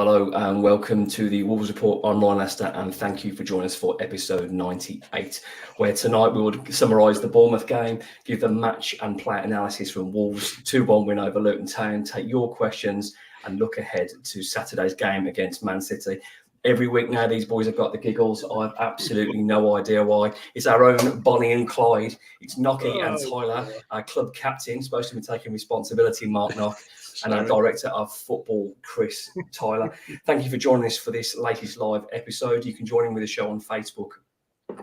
Hello and welcome to the Wolves Report. I'm Ryan Lester and thank you for joining us for episode 98, where tonight we will summarise the Bournemouth game, give the match and player analysis from Wolves' 2-1 win over Luton Town, take your questions and look ahead to Saturday's game against Man City. Every week now, these boys have got the giggles. I have absolutely no idea why. It's our own Bonnie and Clyde. It's Nocky and Tyler, our club captain, supposed to be taking responsibility, Mark Knock, and our director of football, Chris Tyler. Thank you for joining us for this latest live episode. You can join in with the show on Facebook,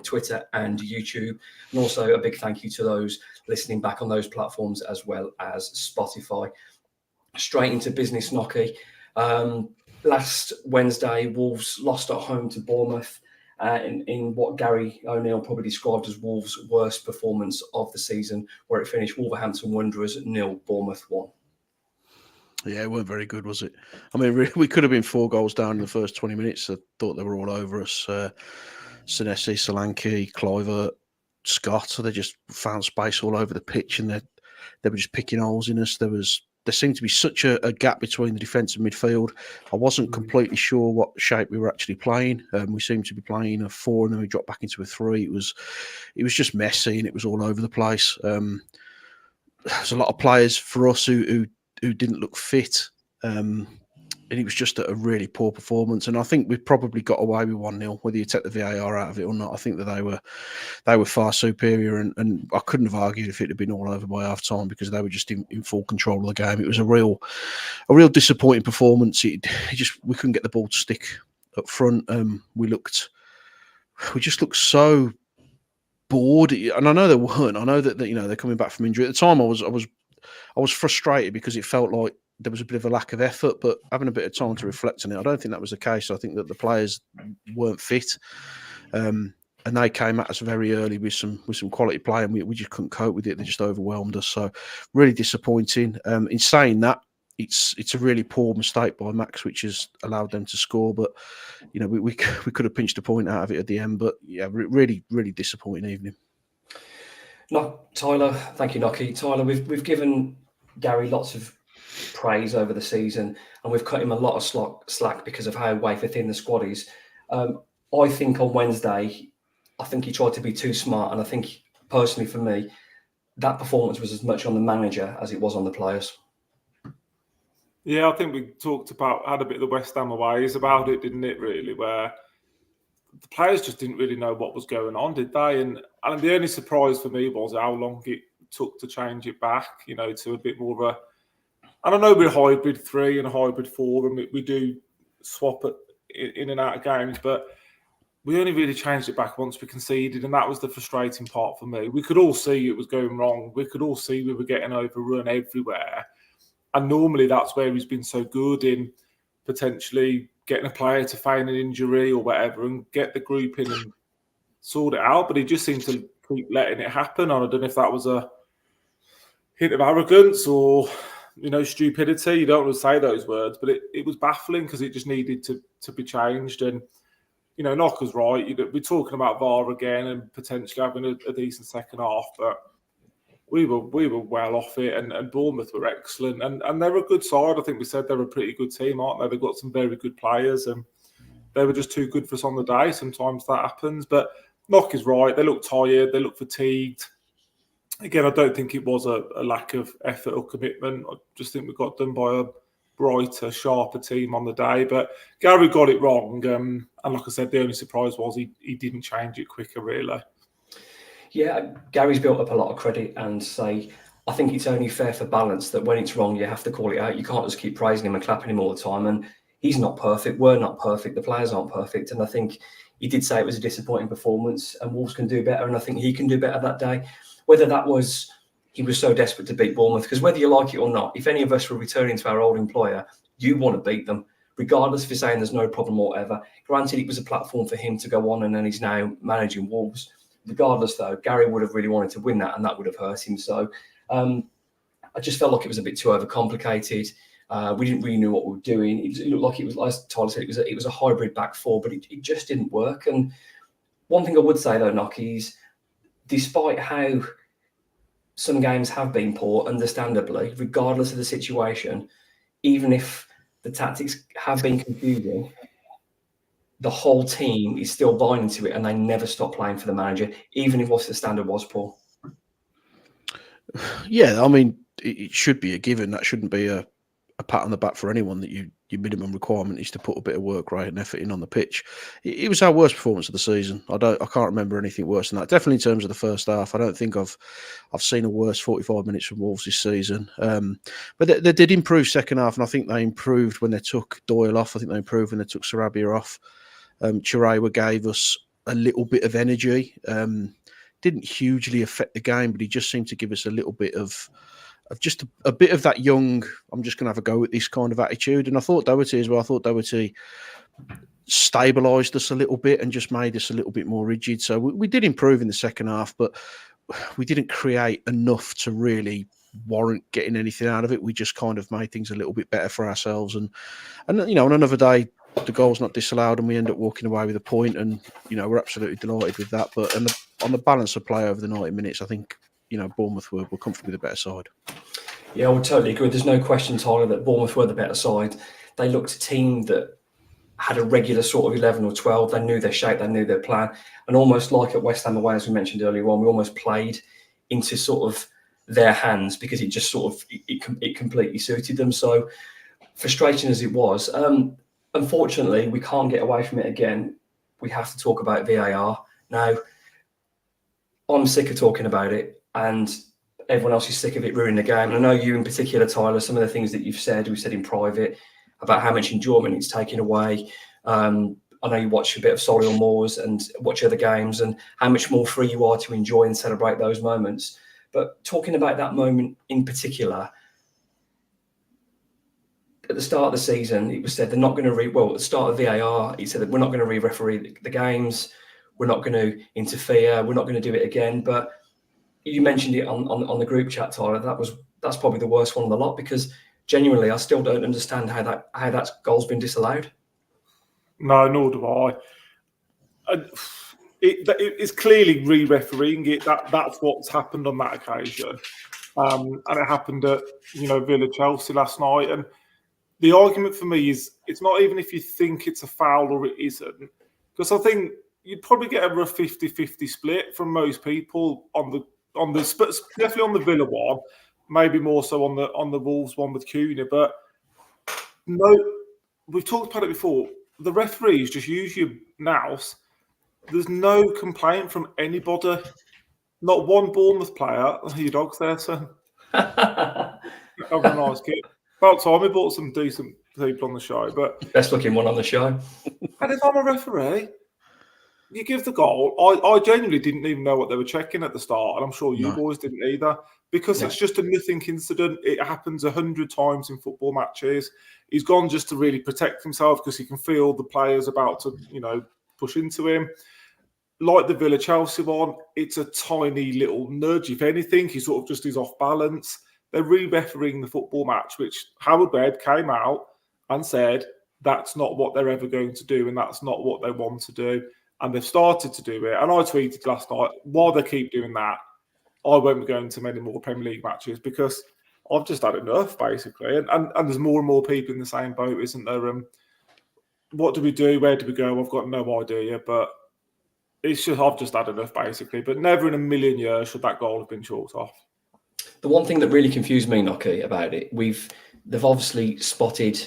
Twitter and YouTube. And also a big thank you to those listening back on those platforms as well as Spotify. Straight into business, Nocky. Last Wednesday, Wolves lost at home to Bournemouth in what Gary O'Neill probably described as Wolves' worst performance of the season, where it finished Wolverhampton Wanderers 0, Bournemouth 1. Yeah, it weren't very good, was it? I mean, we could have been 4 goals down in the first 20 minutes. I thought they were all over us. Senesi, Solanke, Kluivert, Scott. So they just found space all over the pitch and they were just picking holes in us. There seemed to be such a gap between the defence and midfield. I wasn't completely sure what shape we were actually playing. We seemed to be playing a 4 and then we dropped back into a 3. It was just messy and it was all over the place. There's a lot of players for us who didn't look fit. And it was just a really poor performance. And I think we probably got away with 1-0, whether you take the VAR out of it or not. I think that they were far superior, and I couldn't have argued if it had been all over by half time because they were just in full control of the game. It was a real disappointing performance. We couldn't get the ball to stick up front. We just looked so bored, and I know they weren't. I know that they're coming back from injury. At the time, I was frustrated because it felt like there was a bit of a lack of effort, but having a bit of time to reflect on it, I don't think that was the case. I think that the players weren't fit, and they came at us very early with some quality play, and we just couldn't cope with it. They just overwhelmed us. So really disappointing. In saying that, it's a really poor mistake by Max, which has allowed them to score. But we could have pinched a point out of it at the end. But yeah, really disappointing evening. No, Tyler, thank you, Nocky. Tyler, we've given Gary lots of praise over the season, and we've cut him a lot of slack because of how wafer thin the squad is. I think on Wednesday, I think he tried to be too smart, and I think personally for me, that performance was as much on the manager as it was on the players. Yeah, I think we had a bit of the West Ham ways about it, didn't it, really, where the players just didn't really know what was going on, did they? And the only surprise for me was how long it took to change it back, to a bit more of a... And I know we're hybrid 3 and a hybrid 4, and we do swap in and out of games, but we only really changed it back once we conceded, and that was the frustrating part for me. We could all see it was going wrong. We could all see we were getting overrun everywhere. And normally that's where he's been so good in potentially getting a player to feign an injury or whatever and get the group in and sort it out. But he just seemed to keep letting it happen. And I don't know if that was a hint of arrogance or... stupidity. You don't want to say those words, but it was baffling because it just needed to be changed. And, Knock was right. We're talking about VAR again and potentially having a decent second half, but we were well off it, and Bournemouth were excellent. And they're a good side. I think we said they're a pretty good team, aren't they? They've got some very good players, and they were just too good for us on the day. Sometimes that happens, but Knock is right. They look tired. They look fatigued. Again, I don't think it was a lack of effort or commitment. I just think we got done by a brighter, sharper team on the day. But Gary got it wrong. And like I said, the only surprise was he didn't change it quicker, really. Yeah, Gary's built up a lot of credit and I think it's only fair for balance that when it's wrong, you have to call it out. You can't just keep praising him and clapping him all the time. And he's not perfect. We're not perfect. The players aren't perfect. And I think he did say it was a disappointing performance and Wolves can do better. And I think he can do better that day. Whether that was he was so desperate to beat Bournemouth, because whether you like it or not, if any of us were returning to our old employer, you want to beat them, regardless if you're saying there's no problem whatever. Granted, it was a platform for him to go on, and then he's now managing Wolves. Regardless, though, Gary would have really wanted to win that, and that would have hurt him. So I just felt like it was a bit too overcomplicated. We didn't really know what we were doing. It looked like it was, as Tyler said, it was a hybrid back 4, but it just didn't work. And one thing I would say, though, Nocky, is despite how some games have been poor, understandably, regardless of the situation, even if the tactics have been confusing, the whole team is still buying into it and they never stop playing for the manager, even if what the standard was, Paul. Yeah, I mean, it should be a given. That shouldn't be a pat on the back for anyone, that your minimum requirement is to put a bit of work rate and effort in on the pitch. It was our worst performance of the season. I can't remember anything worse than that. Definitely in terms of the first half. I don't think I've seen a worse 45 minutes from Wolves this season. But they did improve second half, and I think they improved when they took Doyle off. I think they improved when they took Sarabia off. Chirewa gave us a little bit of energy. Didn't hugely affect the game, but he just seemed to give us a little bit of just a bit of that young, I'm just going to have a go at this kind of attitude. And I thought Doherty as well. I thought Doherty stabilised us a little bit and just made us a little bit more rigid. So we did improve in the second half, but we didn't create enough to really warrant getting anything out of it. We just kind of made things a little bit better for ourselves. And you know, on another day, the goal's not disallowed and we end up walking away with a point, and you know, we're absolutely delighted with that. But on the balance of play over the 90 minutes, I think, you know, Bournemouth were comfortably the better side. Yeah, I would totally agree. There's no question, Tyler, that Bournemouth were the better side. They looked a team that had a regular sort of 11 or 12. They knew their shape, they knew their plan. And almost like at West Ham away, as we mentioned earlier on, we almost played into sort of their hands because it just sort of, it completely suited them. So frustrating as it was, unfortunately, we can't get away from it again. We have to talk about VAR. Now, I'm sick of talking about it, and everyone else is sick of it ruining the game. And I know you in particular, Tyler, some of the things that we've said in private about how much enjoyment it's taken away. I know you watch a bit of Solihull Moors and watch other games, and how much more free you are to enjoy and celebrate those moments. But talking about that moment in particular, at the start of the season, it was said they're not going to at the start of VAR, it said that we're not going to re-referee the games, we're not going to interfere, we're not going to do it again. But you mentioned it on the group chat, Tyler. That's probably the worst one of the lot, because genuinely, I still don't understand how that goal's been disallowed. No, nor do I. It's clearly re-refereeing it. That's what's happened on that occasion, and it happened at Villa Chelsea last night. And the argument for me is it's not even if you think it's a foul or it isn't, because I think you'd probably get a rough 50-50 split from most people on the definitely on the Villa one, maybe more so on the Wolves one with Cunha. But no, we've talked about it before. The referees just use your nous. There's no complaint from anybody. Not one Bournemouth player. Your dog's there, son. Have a nice kid. About time we brought some decent people on the show, but best looking one on the show. And if I'm a referee, you give the goal. I genuinely didn't even know what they were checking at the start, and I'm sure you boys didn't either, because it's just a nothing incident. It happens 100 times in football matches. He's gone just to really protect himself because he can feel the players about to, push into him. Like the Villa Chelsea one, it's a tiny little nudge. If anything, he sort of just is off balance. They're re-refereeing the football match, which Howard Webb came out and said that's not what they're ever going to do, and that's not what they want to do. And they've started to do it. And I tweeted last night, while they keep doing that, I won't be going to many more Premier League matches because I've just had enough, basically. And there's more and more people in the same boat, isn't there? What do we do? Where do we go? I've got no idea. But it's just I've just had enough, basically. But never in a million years should that goal have been chalked off. The one thing that really confused me, Nocky, about it, they've obviously spotted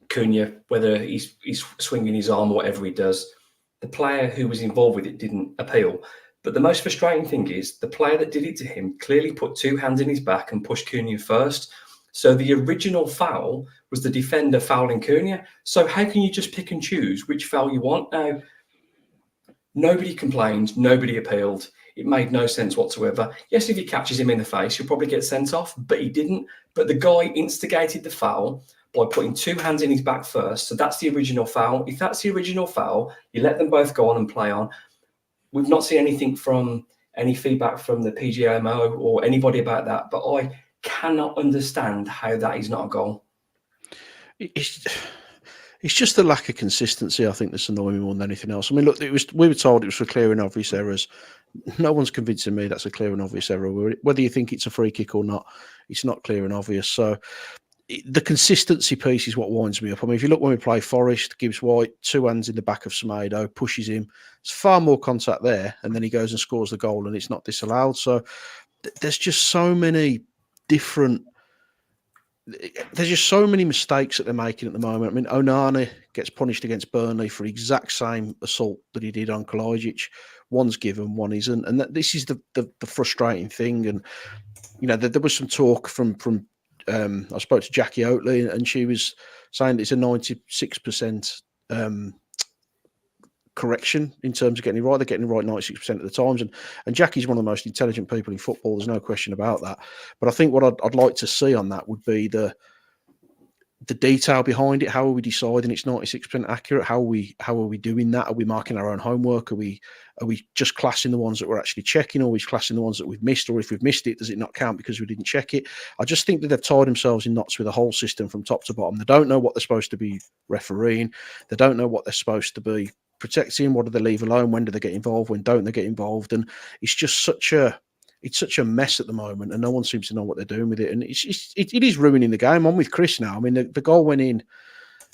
Cunha, whether he's swinging his arm or whatever he does. The player who was involved with it didn't appeal. But the most frustrating thing is the player that did it to him clearly put two hands in his back and pushed Cunha first. So the original foul was the defender fouling Cunha. So how can you just pick and choose which foul you want? Now, nobody complained, nobody appealed. It made no sense whatsoever. Yes, if he catches him in the face, he'll probably get sent off, but he didn't. But the guy instigated the foul by putting two hands in his back first. So that's the original foul. If that's the original foul, you let them both go on and play on. We've not seen any feedback from the PGMO or anybody about that, but I cannot understand how that is not a goal. It's just the lack of consistency, I think, that's annoying me more than anything else. I mean, look, we were told it was for clear and obvious errors. No one's convincing me that's a clear and obvious error. Whether you think it's a free kick or not, it's not clear and obvious. So the consistency piece is what winds me up. I mean, if you look when we play Forest, Gibbs White, 2 hands in the back of Semedo, pushes him. There's far more contact there, and then he goes and scores the goal, and it's not disallowed. So there's just so many different. There's just so many mistakes that they're making at the moment. I mean, Onana gets punished against Burnley for the exact same assault that he did on Kalajic. One's given, one isn't, and this is the frustrating thing. And you know, there was some talk from I spoke to Jackie Oatley, and she was saying that it's a 96% correction in terms of getting it right. They're getting it right 96% of the times. And Jackie's one of the most intelligent people in football. There's no question about that. But I think what I'd like to see on that would be the detail behind it. How are we deciding it's 96% accurate? How are we doing that? Are we marking our own homework? Are we just classing the ones that we're actually checking, or are we classing the ones that we've missed? Or if we've missed it, does it not count because we didn't check it? I just think that they've tied themselves in knots with the whole system from top to bottom. They don't know what they're supposed to be refereeing. They don't know what they're supposed to be protecting. What do they leave alone? When do they get involved? When don't they get involved? And it's just such a mess at the moment, and no one seems to know what they're doing with it. And it is ruining the game. I'm with Chris now. I mean, the goal went in.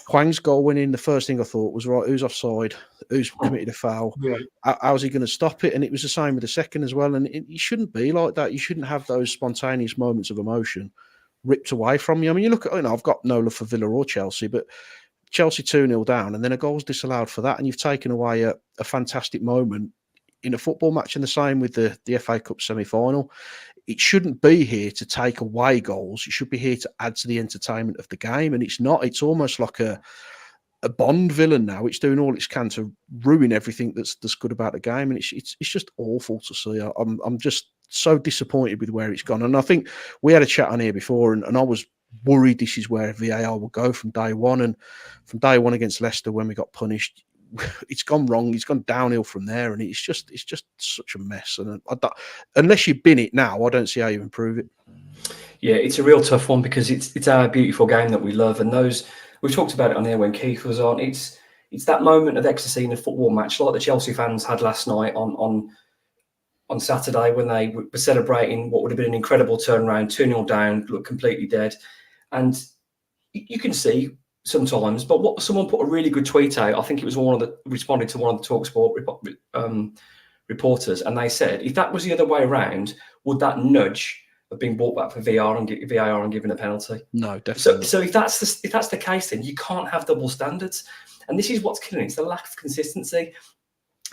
Hwang's goal went in. The first thing I thought was, right, who's offside? Who's committed a foul? Yeah. How's he going to stop it? And it was the same with the second as well. And it shouldn't be like that. You shouldn't have those spontaneous moments of emotion ripped away from you. I mean, you look at, I've got no love for Villa or Chelsea, but Chelsea 2-0 down, and then a goal's disallowed for that, and you've taken away a fantastic moment in a football match. And the same with the FA Cup semi-final. It shouldn't be here to take away goals. It should be here to add to the entertainment of the game. And it's not. It's almost like a Bond villain now. It's doing all it can to ruin everything that's good about the game. And it's just awful to see. I'm just so disappointed with where it's gone. And I think we had a chat on here before, and I was worried this is where VAR will go from day one. And from day one against Leicester, when we got punished, it's gone wrong. It's gone downhill from there, and it's just such a mess. And unless you bin it now, I don't see how you improve it. Yeah, it's a real tough one because it's our beautiful game that we love, and those we've talked about it on here when Keith was on. It's that moment of ecstasy in a football match, like the Chelsea fans had last night on Saturday when they were celebrating what would have been an incredible turnaround, 2-0 down, looked completely dead, and you can see sometimes. But what someone put a really good tweet out. I think it was responded to one of the TalkSport reporters, and they said, if that was the other way around, would that nudge have been brought back for VAR and given a penalty? No, definitely. So if that's the case, then you can't have double standards, and this is what's killing it. It's the lack of consistency.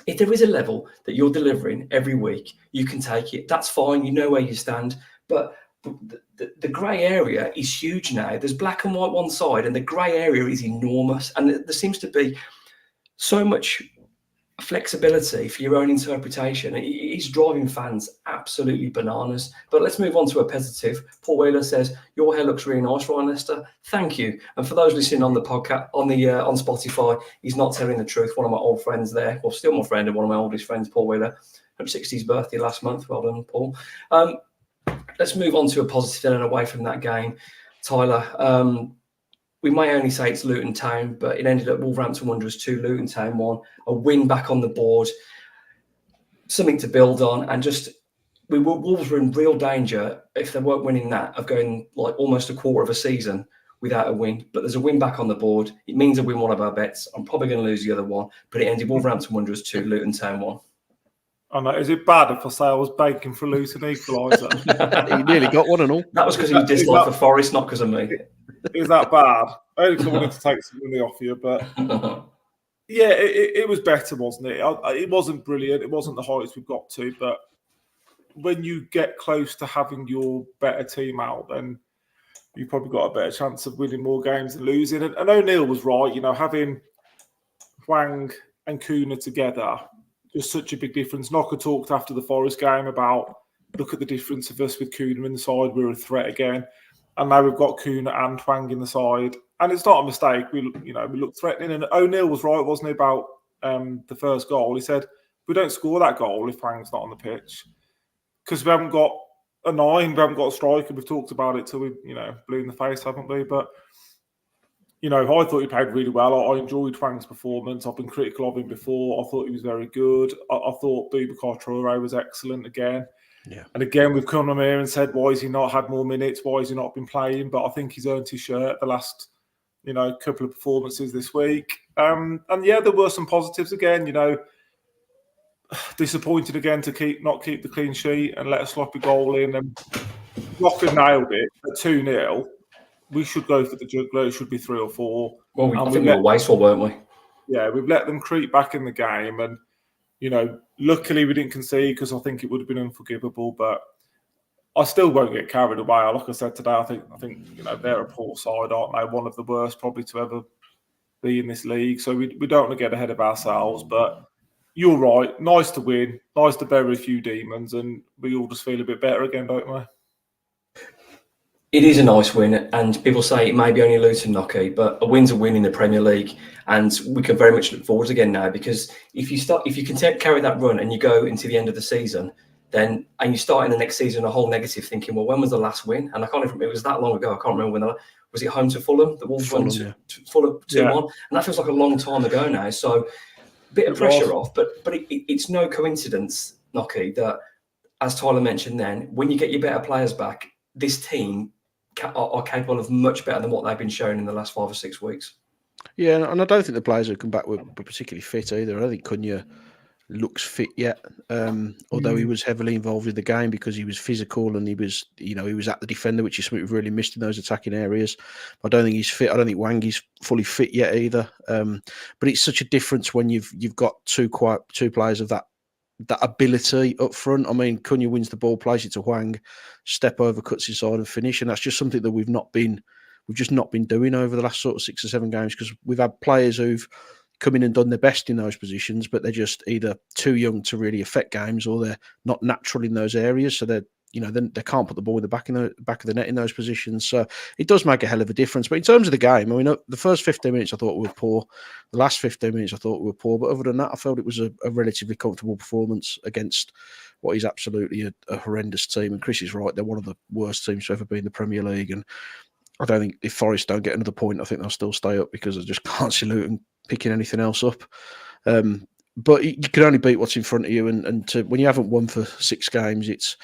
If there is a level that you're delivering every week, you can take it. That's fine. You know where you stand, but the grey area is huge now. There's black and white one side, and the grey area is enormous. And there seems to be so much flexibility for your own interpretation. It is driving fans absolutely bananas. But let's move on to a positive. Paul Wheeler says, your hair looks really nice, Ryan Lester. Thank you. And for those listening on the podcast, on Spotify, he's not telling the truth. One of my old friends there, well, still my friend and one of my oldest friends, Paul Wheeler, had 60th birthday last month. Well done, Paul. Let's move on to a positive and away from that game. Tyler, we may only say it's Luton Town, but it ended up Wolverhampton Wanderers 2, Luton Town 1. A win back on the board, something to build on. And Wolves were in real danger if they weren't winning that of going like almost a quarter of a season without a win. But there's a win back on the board. It means I win one of our bets. I'm probably going to lose the other one, but it ended Wolverhampton Wanderers 2, Luton Town 1. I know. Is it bad if I say I was baking for Luton equaliser? You nearly got one and all. That was because of your dislike for Forest, not because of me. Is that bad? Only because I wanted to take some money off you, but yeah, it was better, wasn't it? It wasn't brilliant. It wasn't the highest we've got to, but when you get close to having your better team out, then you've probably got a better chance of winning more games than losing. And O'Neill was right, having Hwang and Kuna together, just such a big difference. Knocker talked after the Forest game about, look at the difference of us with Kuna in the side. We're a threat again. And now we've got Kuna and Hwang in the side. And it's not a mistake. We look threatening. And O'Neill was right, wasn't he, about the first goal? He said, we don't score that goal if Hwang's not on the pitch. Because we haven't got a 9, we haven't got a striker. We've talked about it till we, blew in the face, haven't we? But, I thought he played really well. I enjoyed Hwang's performance. I've been critical of him before. I thought he was very good. I thought Boubacar Traoré was excellent again. Yeah. And again, we've come on here and said, why has he not had more minutes? Why has he not been playing? But I think he's earned his shirt the last, couple of performances this week. And yeah, there were some positives again. Disappointed again to not keep the clean sheet and let a sloppy goal in. And Rocker nailed it at 2-0. We should go for the juggler. It should be 3 or 4. Well, I think we were wasteful, weren't we? Yeah, we've let them creep back in the game. And, luckily we didn't concede because I think it would have been unforgivable. But I still won't get carried away. Like I said today, I think they're a poor side, aren't they? One of the worst probably to ever be in this league. So we don't want to get ahead of ourselves. But you're right. Nice to win. Nice to bury a few demons. And we all just feel a bit better again, don't we? It is a nice win, and people say it may be only Luton, Nocky, but a win's a win in the Premier League, and we can very much look forward again now, because if you can carry that run and you go into the end of the season, and you start in the next season a whole negative, thinking, well, when was the last win? And I can't even. It was that long ago. I can't remember when. Was it home to Fulham? The Wolves won Fulham 2-1, and that feels like a long time ago now. So a bit of pressure off, but it's no coincidence, Nocky, that as Tyler mentioned, then when you get your better players back, this team are capable of much better than what they've been shown in the last 5 or 6 weeks. Yeah, and I don't think the players who come back were particularly fit either. I don't think Cunha looks fit yet, although he was heavily involved in the game because he was physical and he was at the defender, which is something we've really missed in those attacking areas. I don't think he's fit. I don't think Wangi's fully fit yet either. But it's such a difference when you've got two players of that ability up front. I mean, Cunha wins the ball, plays it to Hwang, step over, cuts inside and finish. And that's just something that we've just not been doing over the last sort of 6 or 7 games, because we've had players who've come in and done their best in those positions, but they're just either too young to really affect games, or they're not natural in those areas. So they can't put the ball in the back of the net in those positions. So it does make a hell of a difference. But in terms of the game, I mean, the first 15 minutes I thought we were poor. The last 15 minutes I thought we were poor. But other than that, I felt it was a relatively comfortable performance against what is absolutely a horrendous team. And Chris is right; they're one of the worst teams to ever be in the Premier League. And I don't think if Forest don't get another point, I think they'll still stay up, because I just can't see Luton picking anything else up. But you can only beat what's in front of you. And when you haven't won for 6 games,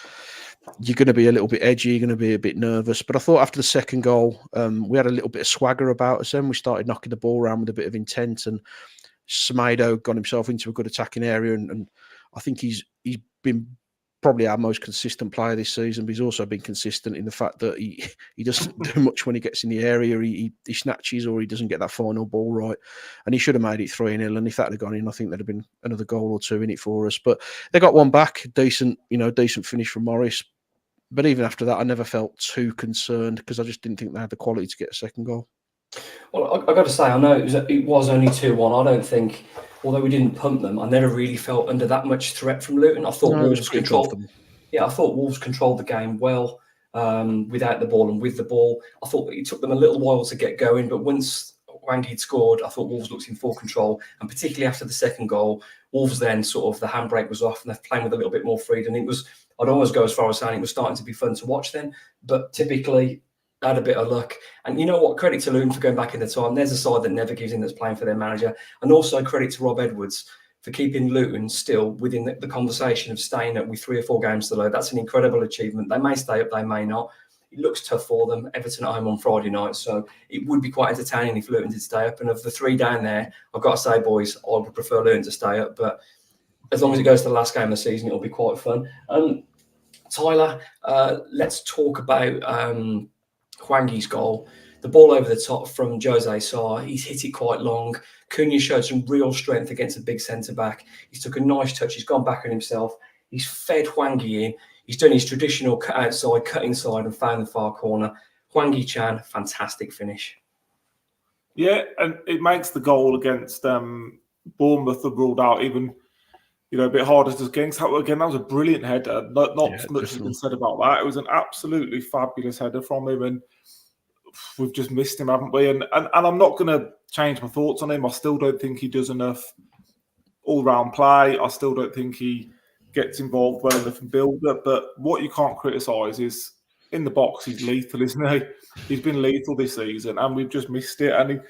you're going to be a little bit edgy, you're going to be a bit nervous. But I thought after the second goal, we had a little bit of swagger about us. Then we started knocking the ball around with a bit of intent, and Semedo got himself into a good attacking area. And I think he's been probably our most consistent player this season, but he's also been consistent in the fact that he doesn't do much when he gets in the area. He snatches, or he doesn't get that final ball right. And he should have made it 3-0. And if that had gone in, I think there'd have been another goal or 2 in it for us. But they got one back, decent finish from Morris. But even after that, I never felt too concerned, because I just didn't think they had the quality to get a second goal. Well, I got to say, I know it was only 2-1. I don't think, although we didn't pump them, I never really felt under that much threat from Luton. I thought Wolves controlled them. Yeah, I thought Wolves controlled the game well, without the ball and with the ball. I thought it took them a little while to get going, but once Wangi had scored, I thought Wolves looked in full control. And particularly after the second goal, Wolves then sort of the handbrake was off and they're playing with a little bit more freedom. I'd almost go as far as saying it was starting to be fun to watch then, but typically had a bit of luck. And you know what? Credit to Luton for going back in the time. There's a side that never gives in that's playing for their manager. And also credit to Rob Edwards for keeping Luton still within the conversation of staying up with 3 or 4 games to load. That's an incredible achievement. They may stay up, they may not. It looks tough for them. Everton at home on Friday night. So it would be quite entertaining if Luton did stay up. And of the 3 down there, I've got to say, boys, I would prefer Luton to stay up. But as long as it goes to the last game of the season, it'll be quite fun. Tyler, let's talk about Hwangi's goal. The ball over the top from Jose Sarr. He's hit it quite long. Cunha showed some real strength against a big centre-back. He's took a nice touch. He's gone back on himself. He's fed Hwangi in. He's done his traditional cut outside, cut inside and found the far corner. Hwangi Chan, fantastic finish. Yeah, and it makes the goal against Bournemouth ruled out even a bit harder to get. Again, that was a brilliant header. Not much has been said about that. It was an absolutely fabulous header from him, and we've just missed him, haven't we? And I'm not going to change my thoughts on him. I still don't think he does enough all-round play. I still don't think he gets involved well enough in build-up. But what you can't criticise is in the box, he's lethal, isn't he? He's been lethal this season, and we've just missed it. And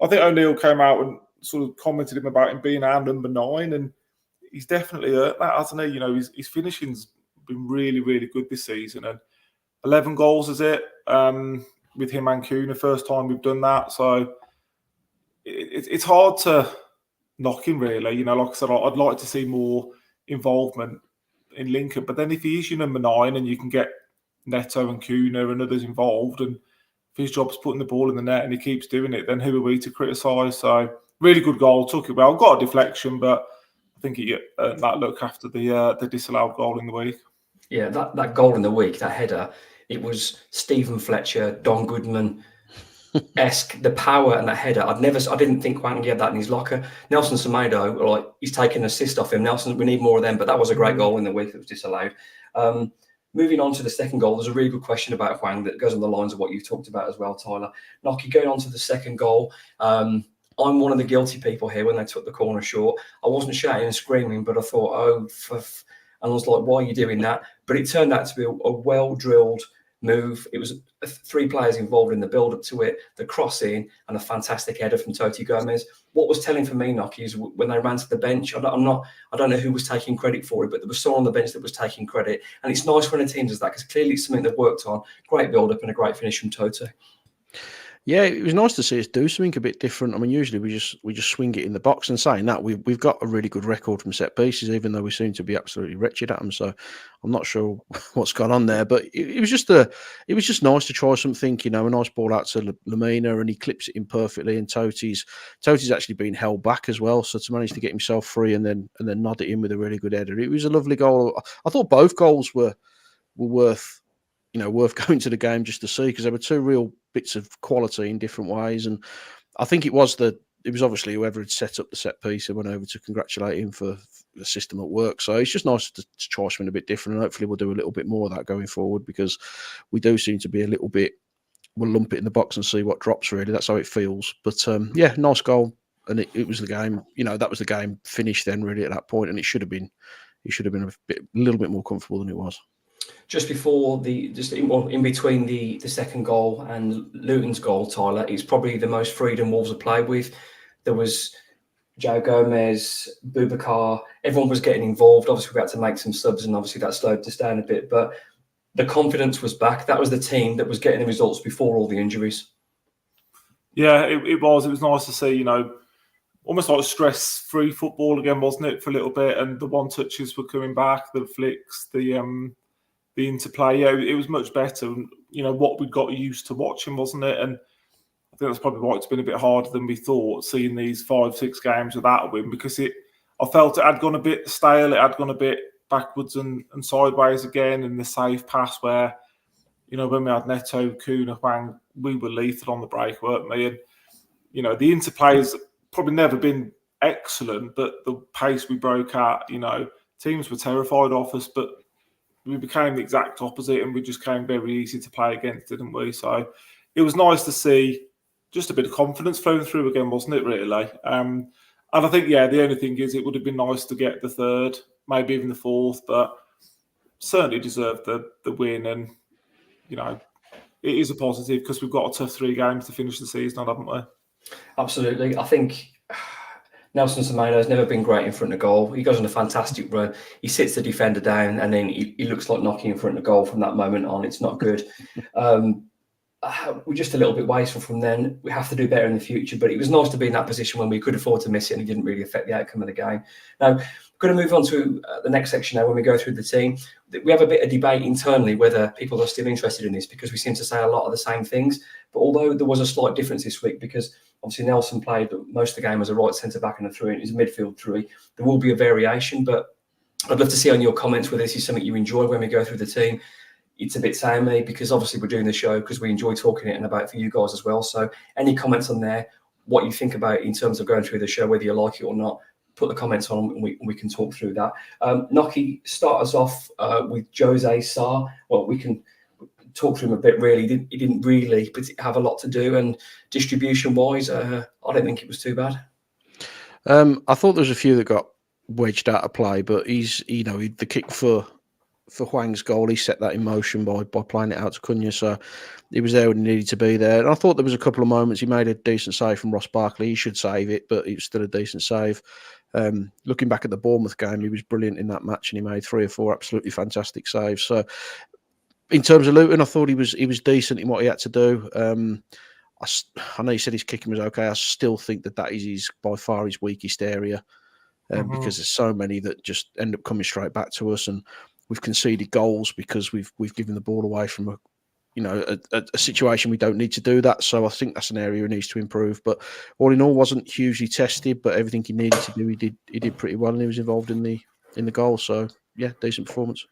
I think O'Neill came out and sort of commented about him being our number 9, and he's definitely earned that, hasn't he? His finishing's been really, really good this season. And 11 goals, is it? With him and Kuna, first time we've done that. So it's hard to knock him, really. You know, like I said, I'd like to see more involvement in Lincoln. But then if he is your number 9 and you can get Neto and Kuna and others involved, and if his job's putting the ball in the net and he keeps doing it, then who are we to criticise? So really good goal, took it well. Got a deflection, but I think he earned that look after the disallowed goal in the week. Yeah, that goal in the week, that header, it was Stephen Fletcher, Don Goodman-esque, the power and that header. I didn't think Hwang had that in his locker. Nelson Semedo, like, he's taken an assist off him. Nelson, we need more of them, but that was a great goal in the week that was disallowed. Moving on to the second goal, there's a really good question about Hwang that goes on the lines of what you've talked about as well, Tyler. Nocky, going on to the second goal, I'm one of the guilty people here when they took the corner short. I wasn't shouting and screaming, but I thought, and I was like, why are you doing that? But it turned out to be a well-drilled move. It was 3 players involved in the build-up to it, the crossing, and a fantastic header from Toti Gomez. What was telling for me, Nocky, is when they ran to the bench, I don't know who was taking credit for it, but there was someone on the bench that was taking credit. And it's nice when a team does that, because clearly it's something they've worked on. Great build-up and a great finish from Toti. Yeah, it was nice to see us do something a bit different. I mean, usually we just swing it in the box. And saying that, we've got a really good record from set pieces, even though we seem to be absolutely wretched at them. So I'm not sure what's gone on there, but it was just nice to try something. You know, a nice ball out to Lamina, and he clips it in perfectly. And Toti's actually been held back as well, so to manage to get himself free and then nod it in with a really good header, it was a lovely goal. I thought both goals were worth going to the game just to see, because there were 2 real bits of quality in different ways. And I think it was obviously whoever had set up the set piece and went over to congratulate him for the system at work. So it's just nice to try something a bit different, and hopefully we'll do a little bit more of that going forward, because we do seem to be a little bit, we'll lump it in the box and see what drops, really. That's how it feels. But yeah, nice goal. And it was the game, that was the game finished then, really, at that point, and it should have been a little bit more comfortable than it was. Just before in between the second goal and Luton's goal, Tyler, it's probably the most freedom Wolves have played with. There was Joe Gomez, Boubacar, everyone was getting involved. Obviously, we had to make some subs, and obviously that slowed us down a bit. But the confidence was back. That was the team that was getting the results before all the injuries. Yeah, it was. It was nice to see, almost like stress-free football again, wasn't it, for a little bit? And the one touches were coming back, the flicks, the interplay. Yeah, it was much better. What we got used to watching, wasn't it? And I think that's probably why it's been a bit harder than we thought, seeing these 5-6 games without a win, because I felt it had gone a bit stale. It had gone a bit backwards and sideways again. And the safe pass where, when we had Neto, Kuna, Hwang, we were lethal on the break, weren't we? And, the interplay's probably never been excellent, but the pace we broke at, teams were terrified of us, but we became the exact opposite, and we just came very easy to play against, didn't we? So it was nice to see just a bit of confidence flowing through again, wasn't it, really? And I think, the only thing is it would have been nice to get the 3rd, maybe even the 4th, but certainly deserved the win. And, it is a positive, because we've got a tough 3 games to finish the season, haven't we? Absolutely. I think Nelson Semedo has never been great in front of goal. He goes on a fantastic run. He sits the defender down, and then he looks like knocking in front of goal from that moment on. It's not good. We're just a little bit wasteful from then. We have to do better in the future. But it was nice to be in that position when we could afford to miss it, and it didn't really affect the outcome of the game. Now, we're going to move on to the next section now when we go through the team. We have a bit of debate internally whether people are still interested in this, because we seem to say a lot of the same things. But although there was a slight difference this week, because obviously Nelson played most of the game as a right centre-back and a 3, and it was a midfield 3, there will be a variation. But I'd love to see on your comments whether this is something you enjoy when we go through the team. It's a bit samey, because obviously we're doing the show because we enjoy talking it and about it for you guys as well. So any comments on there, what you think about it in terms of going through the show, whether you like it or not, put the comments on, and we can talk through that. Nocky, start us off with Jose Sarr. Well, we can talk to him a bit, really. He didn't really have a lot to do, and distribution-wise, I don't think it was too bad. I thought there was a few that got wedged out of play, but the kick for Hwang's goal, he set that in motion by playing it out to Cunha, so he was there when he needed to be there. And I thought there was a couple of moments he made a decent save from Ross Barkley. He should save it, but it was still a decent save. Looking back at the Bournemouth game, he was brilliant in that match, and he made 3 or 4 absolutely fantastic saves. So, in terms of Luton, I thought he was decent in what he had to do. I know you said his kicking was okay. I still think that is by far his weakest area, because there's so many that just end up coming straight back to us, and we've conceded goals because we've given the ball away from a situation we don't need to do that. So I think that's an area he needs to improve. But all in all, wasn't hugely tested, but everything he needed to do, he did pretty well, and he was involved in the goal. So yeah, decent performance.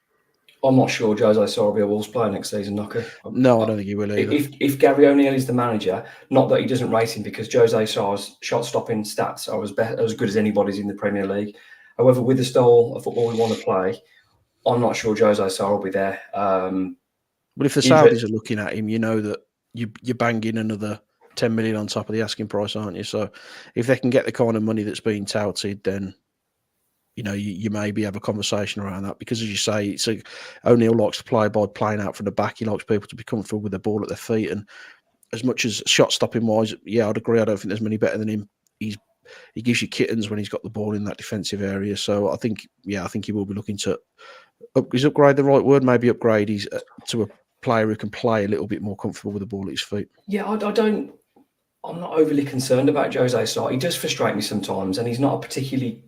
I'm not sure Jose Sarri will be a Wolves player next season, Knocker. No, I don't think he will either. If Gary O'Neill is the manager, not that he doesn't rate him, because Jose Sarri's shot-stopping stats are as good as anybody's in the Premier League. However, with the style of football we want to play, I'm not sure Jose Sarri will be there. But if the Saudis are looking at him, you know that you're banging another 10 million on top of the asking price, aren't you? So if they can get the kind of money that's being touted, then you maybe have a conversation around that, because, as you say, O'Neill likes to play by playing out from the back. He likes people to be comfortable with the ball at their feet. And as much as shot stopping wise, yeah, I'd agree. I don't think there's many better than him. He gives you kittens when he's got the ball in that defensive area. So I think he will be looking to upgrade the right word? Maybe upgrade to a player who can play a little bit more comfortable with the ball at his feet. Yeah, I'm not overly concerned about Jose Sarri. He does frustrate me sometimes, and he's not a particularly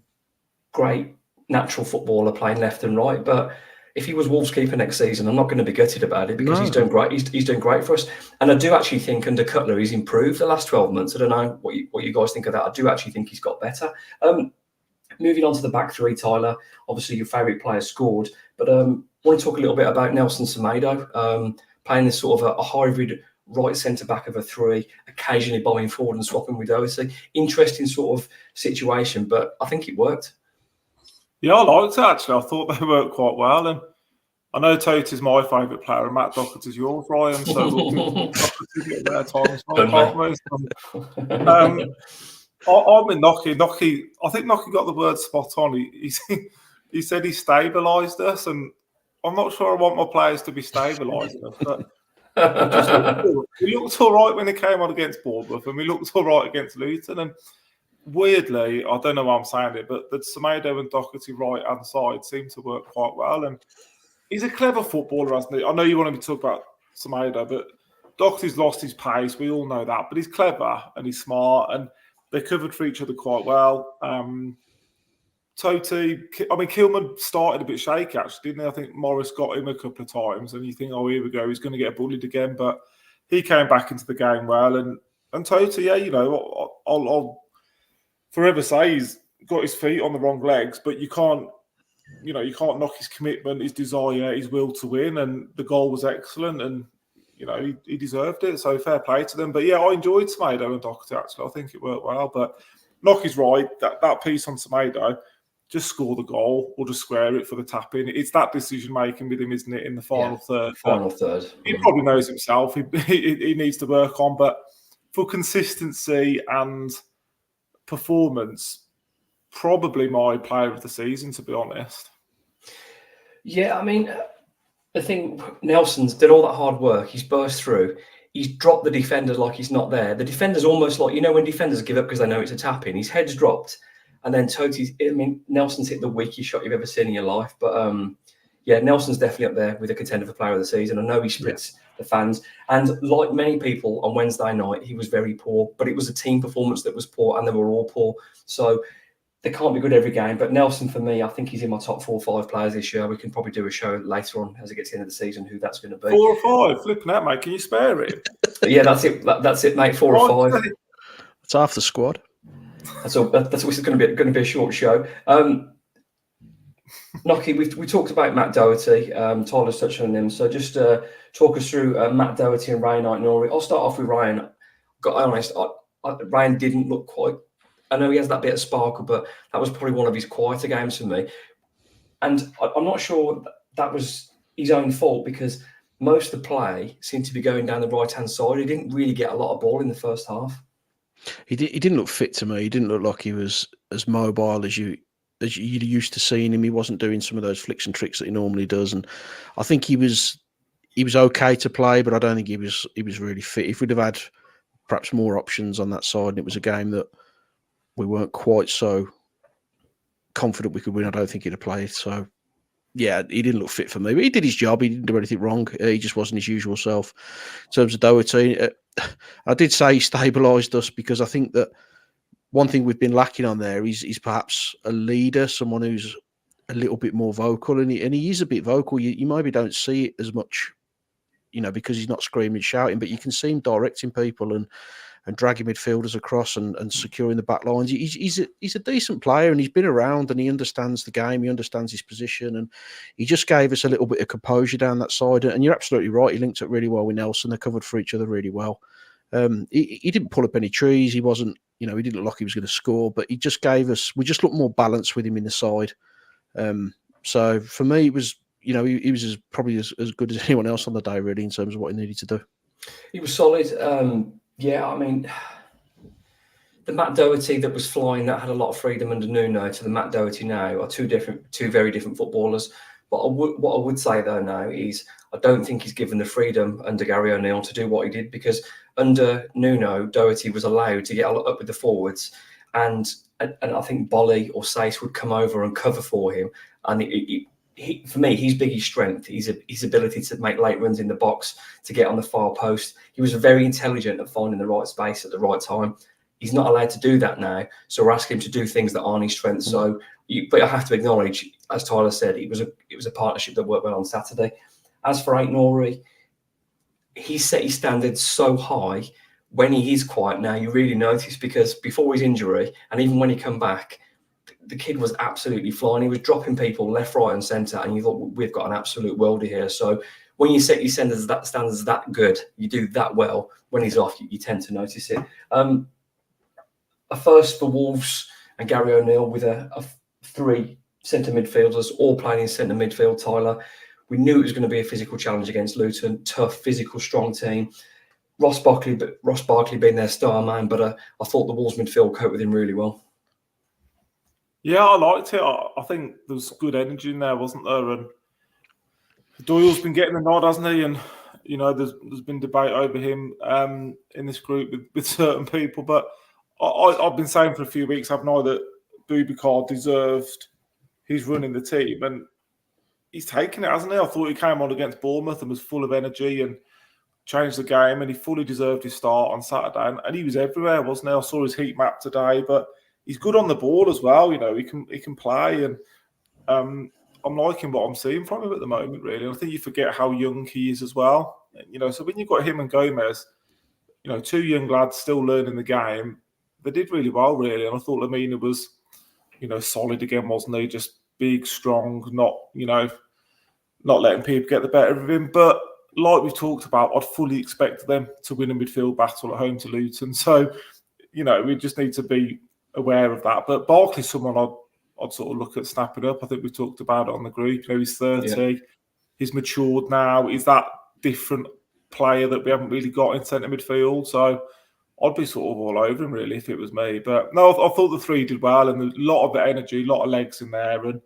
great natural footballer playing left and right. But if he was Wolves keeper next season, I'm not going to be gutted about it, because he's doing great. He's doing great for us. And I do actually think under Cutler he's improved the last 12 months. I don't know what you guys think of that. I do actually think he's got better. Moving on to the back three, Tyler, obviously your favourite player scored, but I want to talk a little bit about Nelson Semedo, playing this sort of a hybrid right centre-back of a three, occasionally bowling forward and swapping with Doherty. Interesting sort of situation, but I think it worked. Yeah, I liked it, actually. I thought they worked quite well. And I know Toti's my favourite player, and Matt Doherty's yours, Ryan. So we'll get their times, can't we? I'm with Nocky. I think Nocky got the word spot on. He said he stabilised us, and I'm not sure I want my players to be stabilising us, but we looked all right when he came on against Bournemouth, and we looked all right against Luton. And weirdly, I don't know why I'm saying it, but the Semedo and Doherty right-hand side seem to work quite well. And he's a clever footballer, hasn't he? I know you want to talk about Semedo, but Doherty's lost his pace. We all know that. But he's clever and he's smart, and they covered for each other quite well. Kilman started a bit shaky, actually, didn't he? I think Morris got him a couple of times, and you think, oh, here we go, he's going to get bullied again. But he came back into the game well. And Toti, yeah, I'll forever say he's got his feet on the wrong legs, but you can't knock his commitment, his desire, his will to win. And the goal was excellent, and he deserved it. So fair play to them. But yeah, I enjoyed Semedo and Doherty, actually. I think it worked well. But Nocky's right. That piece on Semedo, just score the goal or just square it for the tap in. It's that decision making with him, isn't it, in the final third? Final third. He probably knows himself. He needs to work on. But for consistency and performance, probably my player of the season, to be honest. Yeah, I mean, the thing, Nelson's did all that hard work. He's burst through. He's dropped the defender like he's not there. The defender's almost like, when defenders give up because they know it's a tap in, his head's dropped. And then Nelson's hit the weakest shot you've ever seen in your life. But Nelson's definitely up there with a contender for player of the season. I know he splits the fans. And like many people on Wednesday night, he was very poor. But it was a team performance that was poor, and they were all poor. So they can't be good every game. But Nelson, for me, I think he's in my top 4 or 5 players this year. We can probably do a show later on as it gets to the end of the season who that's going to be. 4 or 5? Flipping out, mate. Can you spare it? Yeah, that's it. That's it, mate. 4 or 5. It's half the squad. That's all. That's what's going to be a short show. Nocky, we talked about Matt Doherty. Tyler's touched on him. So just talk us through Matt Doherty and Ryan Knight-Norrie. I'll start off with Ryan. Got to be honest, Ryan didn't look quite. I know he has that bit of sparkle, but that was probably one of his quieter games for me. And I'm not sure that was his own fault, because most of the play seemed to be going down the right-hand side. He didn't really get a lot of ball in the first half. He didn't look fit to me. He didn't look like he was as mobile as you're used to seeing him. He wasn't doing some of those flicks and tricks that he normally does. And I think he was okay to play, but I don't think he was really fit. If we'd have had perhaps more options on that side, and it was a game that we weren't quite so confident we could win. I don't think he'd have played. So, yeah, he didn't look fit for me. But he did his job. He didn't do anything wrong. He just wasn't his usual self. In terms of Doherty, I did say he stabilised us because I think that one thing we've been lacking on there is perhaps a leader, someone who's a little bit more vocal. And he is a bit vocal. You maybe don't see it as much, because he's not screaming, shouting, but you can see him directing people and dragging midfielders across and securing the back lines. He's a decent player, and he's been around, and he understands the game. He understands his position, and he just gave us a little bit of composure down that side. And you're absolutely right. He linked up really well with Nelson. They covered for each other really well. He didn't pull up any trees. He wasn't, he didn't look like he was going to score, but he just gave us, we just looked more balanced with him in the side. So for me, it was, he was probably as good as anyone else on the day, really, in terms of what he needed to do. He was solid. Yeah, I mean, the Matt Doherty that was flying, that had a lot of freedom under Nuno, to the Matt Doherty now are two very different footballers. But what I would say, though, now is I don't think he's given the freedom under Gary O'Neill to do what he did, because under Nuno, Doherty was allowed to get up with the forwards, and I think Bolly or Sace would come over and cover for him. And for me, his biggest strength is his ability to make late runs in the box, to get on the far post. He was very intelligent at finding the right space at the right time. He's not allowed to do that now, so we're asking him to do things that aren't his strengths. So, but I have to acknowledge, as Tyler said, it was a partnership that worked well on Saturday. As for Ait-Nouri, he set his standards so high. When he is quiet now, you really notice, because before his injury, and even when he come back, the kid was absolutely flying. He was dropping people left, right, and centre, and you thought, we've got an absolute worldie here. So when you set your standards that good, you do that well. When he's off, you tend to notice it. A first for Wolves and Gary O'Neill with a three centre midfielders all playing in centre midfield. Tyler, we knew it was going to be a physical challenge against Luton. Tough, physical, strong team. Ross Barkley being their star man, but I thought the Wolves midfield coped with him really well. Yeah, I liked it. I think there was good energy in there, wasn't there? And Doyle's been getting the nod, hasn't he? And there's been debate over him in this group with certain people. But I've been saying for a few weeks, haven't I, that Boubacar deserved his run in the team, and he's taken it, hasn't he? I thought he came on against Bournemouth and was full of energy and changed the game, and he fully deserved his start on Saturday. And he was everywhere, wasn't he? I saw his heat map today, but he's good on the ball as well. He can play, and I'm liking what I'm seeing from him at the moment, really. And I think you forget how young he is as well. So when you've got him and Gomez, two young lads still learning the game, they did really well, really. And I thought Lamina was, solid again, wasn't he? Just big, strong, not letting people get the better of him. But like we've talked about, I'd fully expect them to win a midfield battle at home to Luton. So, we just need to be aware of that. But Barkley's someone I'd sort of look at snapping up. I think we talked about it on the group. He's 30. Yeah. He's matured now. He's that different player that we haven't really got in centre midfield. So I'd be sort of all over him, really, if it was me. But no, I thought the three did well, and a lot of the energy, a lot of legs in there. And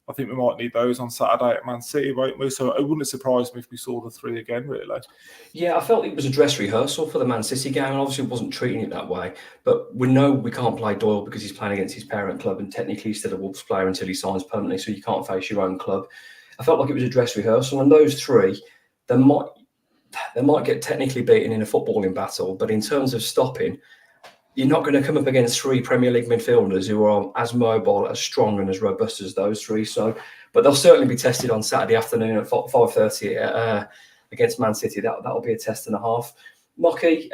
I think we might need those on Saturday at Man City, won't we? So it wouldn't surprise me if we saw the three again, really. Yeah, I felt it was a dress rehearsal for the Man City game, and obviously wasn't treating it that way. But we know we can't play Doyle because he's playing against his parent club, and technically he's still a Wolves player until he signs permanently, so you can't face your own club. I felt like it was a dress rehearsal, and those three, they might get technically beaten in a footballing battle, but in terms of stopping, you're not going to come up against three Premier League midfielders who are as mobile, as strong, and as robust as those three. So, but they'll certainly be tested on Saturday afternoon at 5:30 against Man City. That'll be a test and a half. Mocky,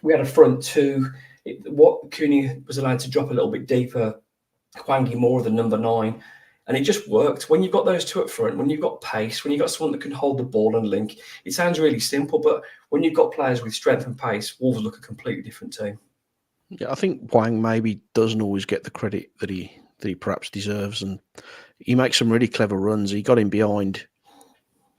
we had a front two. What Cooney was allowed to drop a little bit deeper, Hwangi more than number 9. And it just worked. When you've got those two up front, when you've got pace, when you've got someone that can hold the ball and link, it sounds really simple, but when you've got players with strength and pace, Wolves look a completely different team. Yeah, I think Hwang maybe doesn't always get the credit that he perhaps deserves, and he makes some really clever runs. He got him behind. I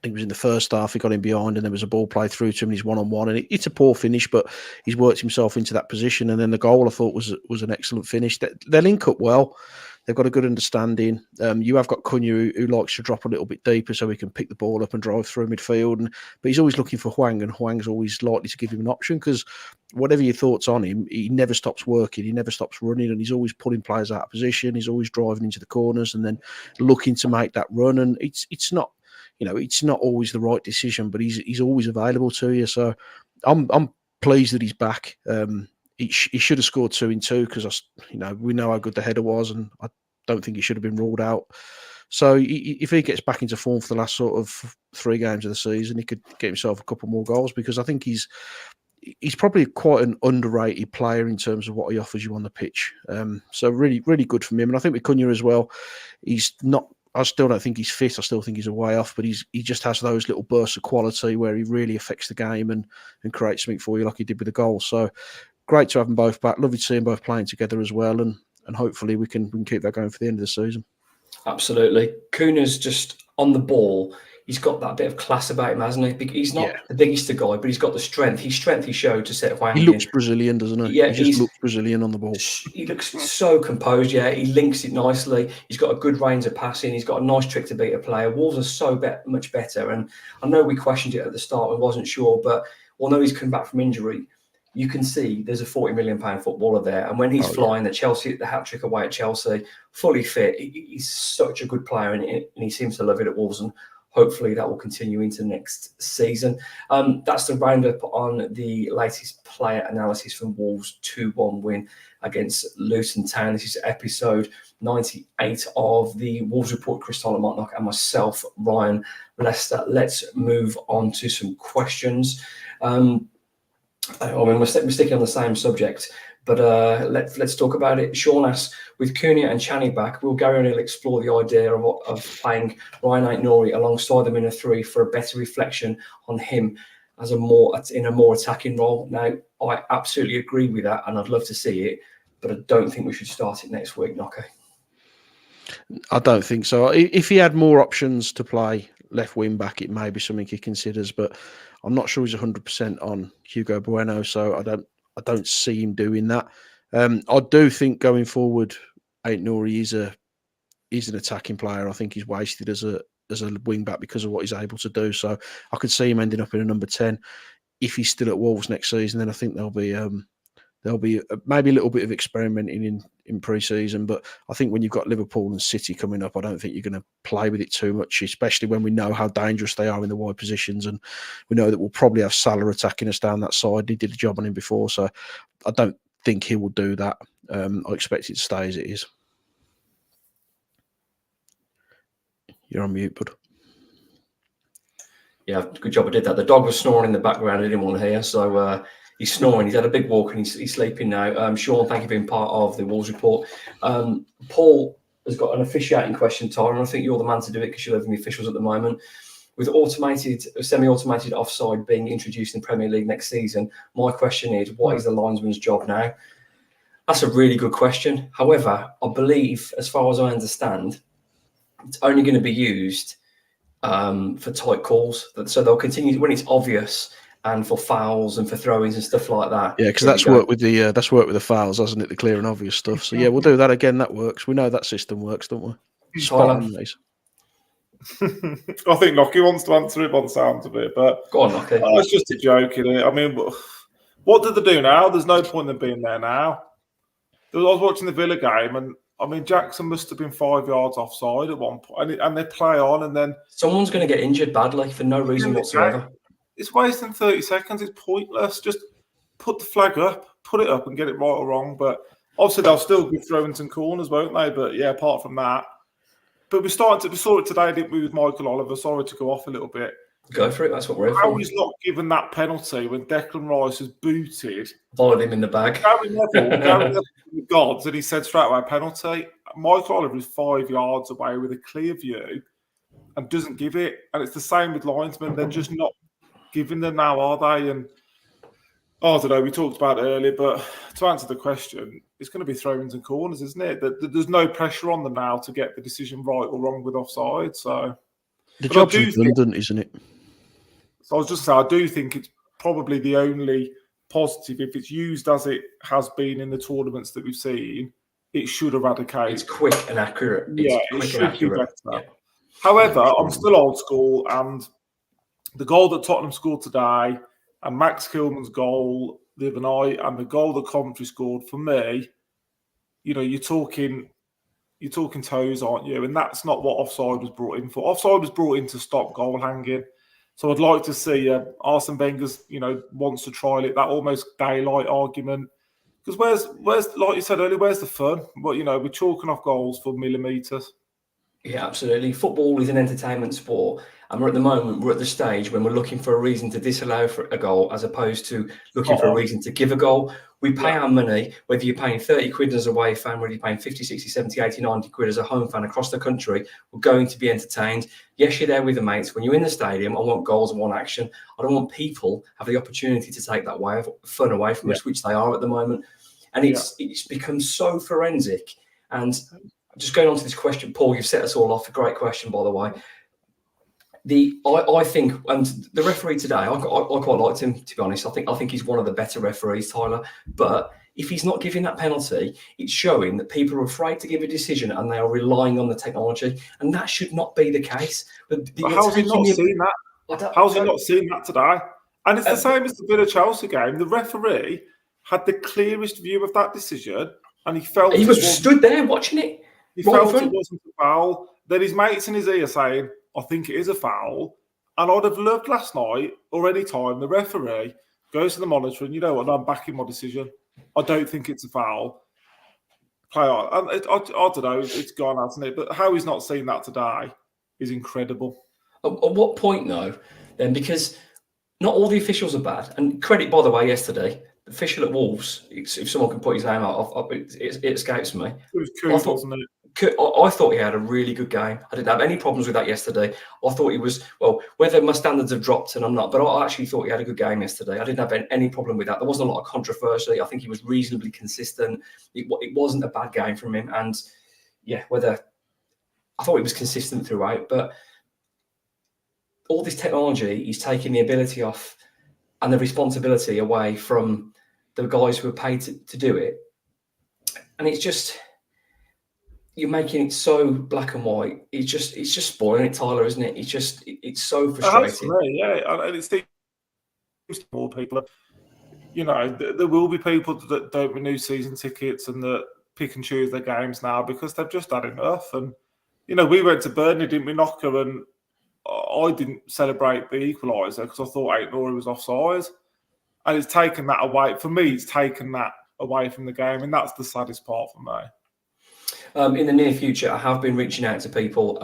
think it was in the first half, he got him behind, and there was a ball play through to him, and he's one-on-one, and it's a poor finish, but he's worked himself into that position, and then the goal, I thought, was an excellent finish. They link up well. They've got a good understanding. You have got Cunha who likes to drop a little bit deeper so he can pick the ball up and drive through midfield. But he's always looking for Hwang, and Hwang's always likely to give him an option because whatever your thoughts on him, he never stops working, he never stops running, and he's always pulling players out of position. He's always driving into the corners and then looking to make that run. And it's not, it's not always the right decision, but he's always available to you. So I'm pleased that he's back. He should have scored 2 in 2 because we know how good the header was, and I don't think he should have been ruled out. So if he gets back into form for the last sort of 3 games of the season, he could get himself a couple more goals because I think he's probably quite an underrated player in terms of what he offers you on the pitch. So really, really good from him. And I think with Cunha as well, he's not. I still don't think he's fit. I still think he's a way off, but he just has those little bursts of quality where he really affects the game and creates something for you like he did with the goal. So great to have them both back. Lovely to see them both playing together as well, and hopefully we can keep that going for the end of the season. Absolutely. Cunha's just on the ball. He's got that bit of class about him, hasn't he? He's not the biggest guy, but he's got the strength. His strength he showed to set Hwang. He looks Brazilian, doesn't he? Yeah, he just looks Brazilian on the ball. He looks so composed. Yeah, he links it nicely. He's got a good range of passing. He's got a nice trick to beat a player. Wolves are so much better. And I know we questioned it at the start and wasn't sure, but although he's come back from injury, you can see there's a £40 million footballer there. And when he's flying the hat-trick away at Chelsea, fully fit, he's such a good player and he seems to love it at Wolves. And hopefully that will continue into next season. That's the roundup on the latest player analysis from Wolves' 2-1 win against Luton Town. This is episode 98 of the Wolves Report. Chris Tyler, Mark Knock and myself, Ryan Lester. Let's move on to some questions. We're sticking on the same subject, but let's talk about it. Sean asks, with Cunha and Channy back, will Gary O'Neill explore the idea of playing Ryan Ait-Nouri alongside them in a 3 for a better reflection on him as in a more attacking role? Now, I absolutely agree with that, and I'd love to see it, but I don't think we should start it next week, Knocker. I don't think so. If he had more options to play left wing back, it may be something he considers, but I'm not sure he's 100% on Hugo Bueno, so I don't see him doing that. I do think going forward, Ait-Nouri is an attacking player. I think he's wasted as a wing back because of what he's able to do. So I could see him ending up in a number 10 if he's still at Wolves next season. Then I think there'll be maybe a little bit of experimenting in pre-season, but I think when you've got Liverpool and City coming up, I don't think you're going to play with it too much, especially when we know how dangerous they are in the wide positions, and we know that we'll probably have Salah attacking us down that side. He did a job on him before, so I don't think he will do that. I expect it to stay as it is. You're on mute, bud. Yeah, good job I did that. The dog was snoring in the background. I didn't want to hear, so he's snoring. He's had a big walk and he's sleeping now. Sean, thank you for being part of the Wolves Report. Paul has got an officiating question, Tyler, and I think you're the man to do it because you're over the officials at the moment. With semi-automated offside being introduced in the Premier League next season, my question is, what is the linesman's job now? That's a really good question. However, I believe, as far as I understand, it's only going to be used for tight calls. So they'll continue when it's obvious, and for fouls and for throw-ins and stuff like that. Yeah, because that's worked with the fouls, hasn't it? The clear and obvious stuff. So yeah, we'll do that again. That works. We know that system works, don't we? Spot on, mate. I think Nocky wants to answer it by the sounds of it, but go on, Nocky. It's just a joke, isn't it? I mean, what did they do now? There's no point in them being there now. I was watching the Villa game, and I mean, Jackson must have been 5 yards offside at one point, and they play on, and then someone's going to get injured badly for no reason whatsoever. It's wasting 30 seconds. It's pointless. Just put the flag up, put it up, and get it right or wrong. But obviously, they'll still be throwing some corners, won't they? But yeah, apart from that. But we saw it today, didn't we, with Michael Oliver? Sorry to go off a little bit. Go for it. That's what we're here for. How he's not given that penalty when Declan Rice has booted, followed him in the bag. Gary Neville with gods, and he said straight away penalty. Michael Oliver is 5 yards away with a clear view and doesn't give it. And it's the same with linesmen. They're just not giving them now, are they? And I don't know, we talked about it earlier, but to answer the question, it's going to be throw-ins and corners, isn't it? There's no pressure on them now to get the decision right or wrong with offside. So the job's redundant, isn't it? So I was just saying, I do think it's probably the only positive, if it's used as it has been in the tournaments that we've seen, it should eradicate. It's quick and accurate. Yeah, It's quick it should and accurate. be better. Yeah. However, I'm still old school, and the goal that Tottenham scored today, and Max Kilman's goal the other night, and the goal that Coventry scored, for me, you're talking toes, aren't you? And that's not what offside was brought in for. Offside was brought in to stop goal hanging. So I'd like to see Arsene Wenger's, wants to trial it, that almost daylight argument. Because where's like you said earlier, where's the fun? But we're chalking off goals for millimetres. Yeah, absolutely. Football is an entertainment sport, and we're at the stage when we're looking for a reason to disallow for a goal as opposed to looking for a reason to give a goal. We pay our money, whether you're paying 30 quid as a away fan, whether you're paying 50, 60, 70, 80, 90 quid as a home fan across the country, we're going to be entertained. Yes, you're there with the mates. When you're in the stadium, I want goals, I want action. I don't want people have the opportunity to take that way of fun away from us, which they are at the moment. And it's become so forensic. And just going on to this question, Paul, you've set us all off. A great question, by the way. I think, and the referee today, I quite liked him, to be honest. I think he's one of the better referees, Tyler. But if he's not giving that penalty, it's showing that people are afraid to give a decision and they are relying on the technology. And that should not be the case. But how's he not seen that? How's he not seen that today? And it's the same as the Villa-Chelsea game. The referee had the clearest view of that decision, and he felt he was stood there watching it. He felt it wasn't a foul. Then his mates in his ear saying, I think it is a foul. And I'd have loved last night or any time the referee goes to the monitor and, I'm backing my decision. I don't think it's a foul. Play on. I don't know. It's gone, hasn't it? But how he's not seen that today is incredible. At what point, though, then? Because not all the officials are bad. And credit, by the way, yesterday, the official at Wolves, if someone can put his name out, it escapes me. It was cool, wasn't it? I thought he had a really good game. I didn't have any problems with that yesterday. I thought he was, whether my standards have dropped and I'm not, but I actually thought he had a good game yesterday. I didn't have any problem with that. There wasn't a lot of controversy. I think he was reasonably consistent. It wasn't a bad game from him. And I thought he was consistent throughout. But all this technology is taking the ability off and the responsibility away from the guys who are paid to do it. And it's just, you're making it so black and white. It's just spoiling it, Tyler, isn't it? It's so frustrating. And it seems more people. There will be people that don't renew season tickets and that pick and choose their games now because they've just had enough. And we went to Burnley, didn't we, Knocker? And I didn't celebrate the equaliser because I thought Aït-Nouri was offside. And it's taken that away. For me, it's taken that away from the game. And that's the saddest part for me. In the near future, I have been reaching out to people.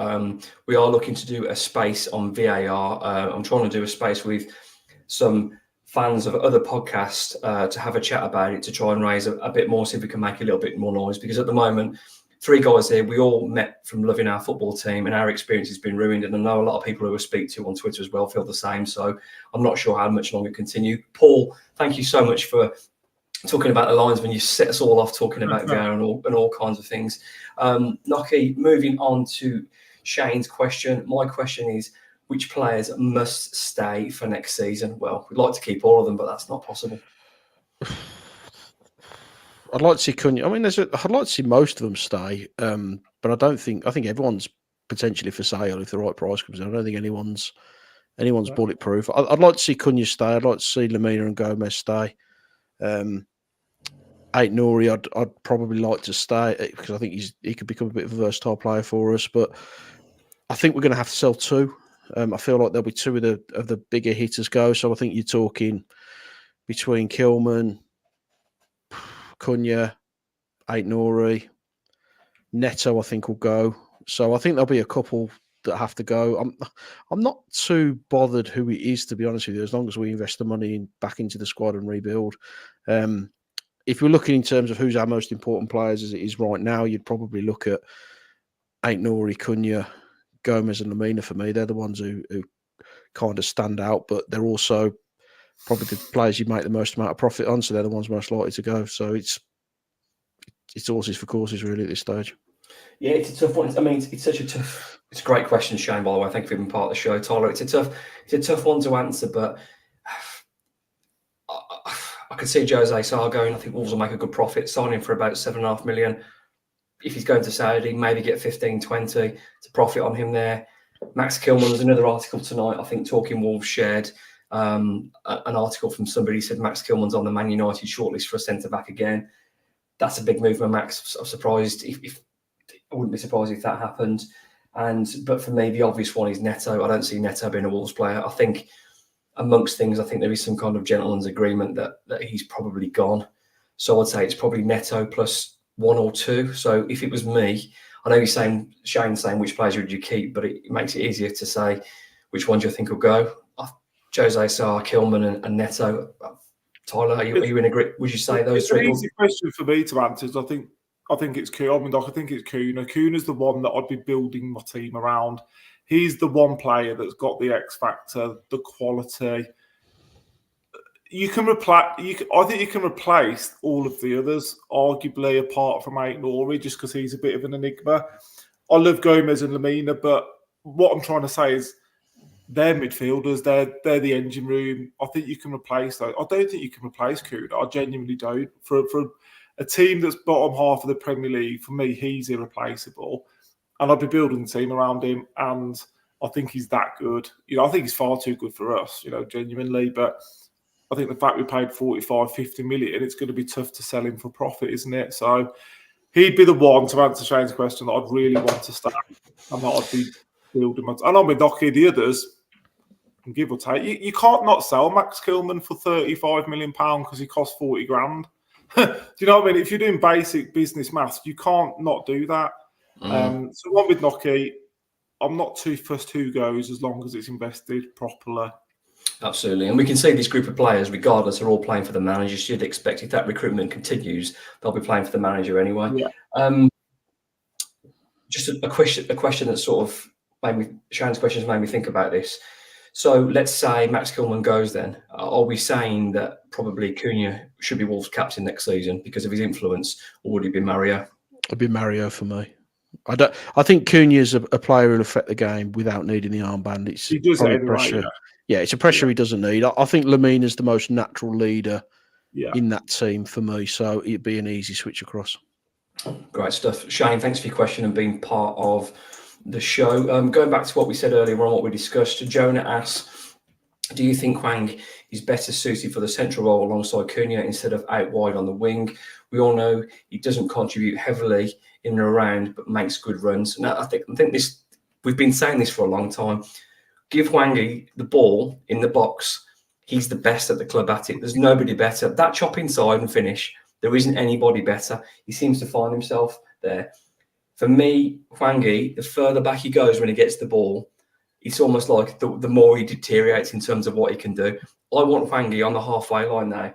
We are looking to do a space on VAR. I'm trying to do a space with some fans of other podcasts to have a chat about it, to try and raise a bit more, see if we can make a little bit more noise. Because at the moment, 3 guys here, we all met from loving our football team and our experience has been ruined. And I know a lot of people who I speak to on Twitter as well feel the same. So I'm not sure how much longer continue. Paul, thank you so much for talking about the lines when you set us all off talking about VAR and all kinds of things. Nocky, moving on to Shane's question. My question is, which players must stay for next season? Well, we'd like to keep all of them, but that's not possible. I'd like to see Cunha. I mean, I'd like to see most of them stay, but I think everyone's potentially for sale if the right price comes in. I don't think anyone's bulletproof. I'd like to see Cunha stay. I'd like to see Lemina and Gomez stay. Aït-Nouri, I'd probably like to stay because I think he could become a bit of a versatile player for us. But I think we're going to have to sell 2. I feel like there'll be 2 of the bigger hitters go. So I think you're talking between Kilman, Cunha, Aït-Nouri, Neto. I think will go. So I think there'll be a couple that have to go. I'm not too bothered who it is, to be honest with you, as long as we invest the money back into the squad and rebuild. If you're looking in terms of who's our most important players as it is right now, you'd probably look at Aït-Nouri, Cunha, Gomez and Lemina for me. They're the ones who kind of stand out, but they're also probably the players you make the most amount of profit on, so they're the ones most likely to go. So it's horses for courses really at this stage. Yeah, it's a tough one. I mean, it's a great question, Shane, by the way. Thank you for being part of the show, Tyler. It's a tough one to answer, but I could see Jose Sarr going. I think Wolves will make a good profit, signing for about $7.5 million. if he's going to Saudi, maybe get 15, 20 to profit on him there. Max Kilman, there's another article tonight, I think Talking Wolves shared an article from somebody who said Max Kilman's on the Man United shortlist for a centre-back again. That's a big move for Max. I'm surprised if I wouldn't be surprised if that happened. But for me, the obvious one is Neto. I don't see Neto being a Wolves player. I think amongst things, I think there is some kind of gentleman's agreement that he's probably gone. So I'd say it's probably Neto plus 1 or 2. So if it was me, I know you're saying, Shane's saying which players would you keep, but it makes it easier to say which one do you think will go. Jose Sarr, Kilman and Neto. Tyler, are you in agreement? Would you say those three? It's an easy question for me to answer. I think it's Kuna. I think it's Kuna. Kuna's the one that I'd be building my team around. He's the one player that's got the X factor, the quality. You can replace. I think you can replace all of the others, arguably apart from Ait-Nouri, just because he's a bit of an enigma. I love Gomez and Lamina, but what I'm trying to say is they're midfielders. They're the engine room. I think you can replace those. I don't think you can replace Kuna. I genuinely don't. For a team that's bottom half of the Premier League, for me, he's irreplaceable. And I'd be building the team around him. And I think he's that good. I think he's far too good for us, genuinely. But I think the fact we paid 45, 50 million, it's going to be tough to sell him for profit, isn't it? So he'd be the one, to answer Shane's question, that I'd really want to stay. And that I'd be building. And I'm with Docky, the others, give or take. You can't not sell Max Kilman for £35 million because he costs 40 grand. Do you know what I mean? If you're doing basic business maths, you can't not do that. So one with Noki, I'm not too fussed who goes as long as it's invested properly. Absolutely. And we can see this group of players, regardless, are all playing for the manager. You'd expect if that recruitment continues, they'll be playing for the manager anyway. Yeah. Just a question that sort of Shane's questions made me think about this. So let's say Max Kilman goes then. Are we saying that probably Cunha should be Wolves captain next season because of his influence, or would it be Mario? It'd be Mario for me. I think Cunha's a player who'll affect the game without needing the armband. He does it anyway, pressure. Yeah, it's a pressure he doesn't need. I think Lamina's the most natural leader in that team for me, so it'd be an easy switch across. Great stuff. Shane, thanks for your question and being part of the show. Going back to what we said earlier on, what we discussed, Jonah asks, do you think Hwang is better suited for the central role alongside Cunha instead of out wide on the wing? We all know he doesn't contribute heavily in and around, but makes good runs. Now, I think this, we've been saying this for a long time. Give Hwangi the ball in the box. He's the best at the club at it. There's nobody better. That chop inside and finish, there isn't anybody better. He seems to find himself there. For me, Hwangi, the further back he goes when he gets the ball, it's almost like the more he deteriorates in terms of what he can do. I want Hwangi on the halfway line now.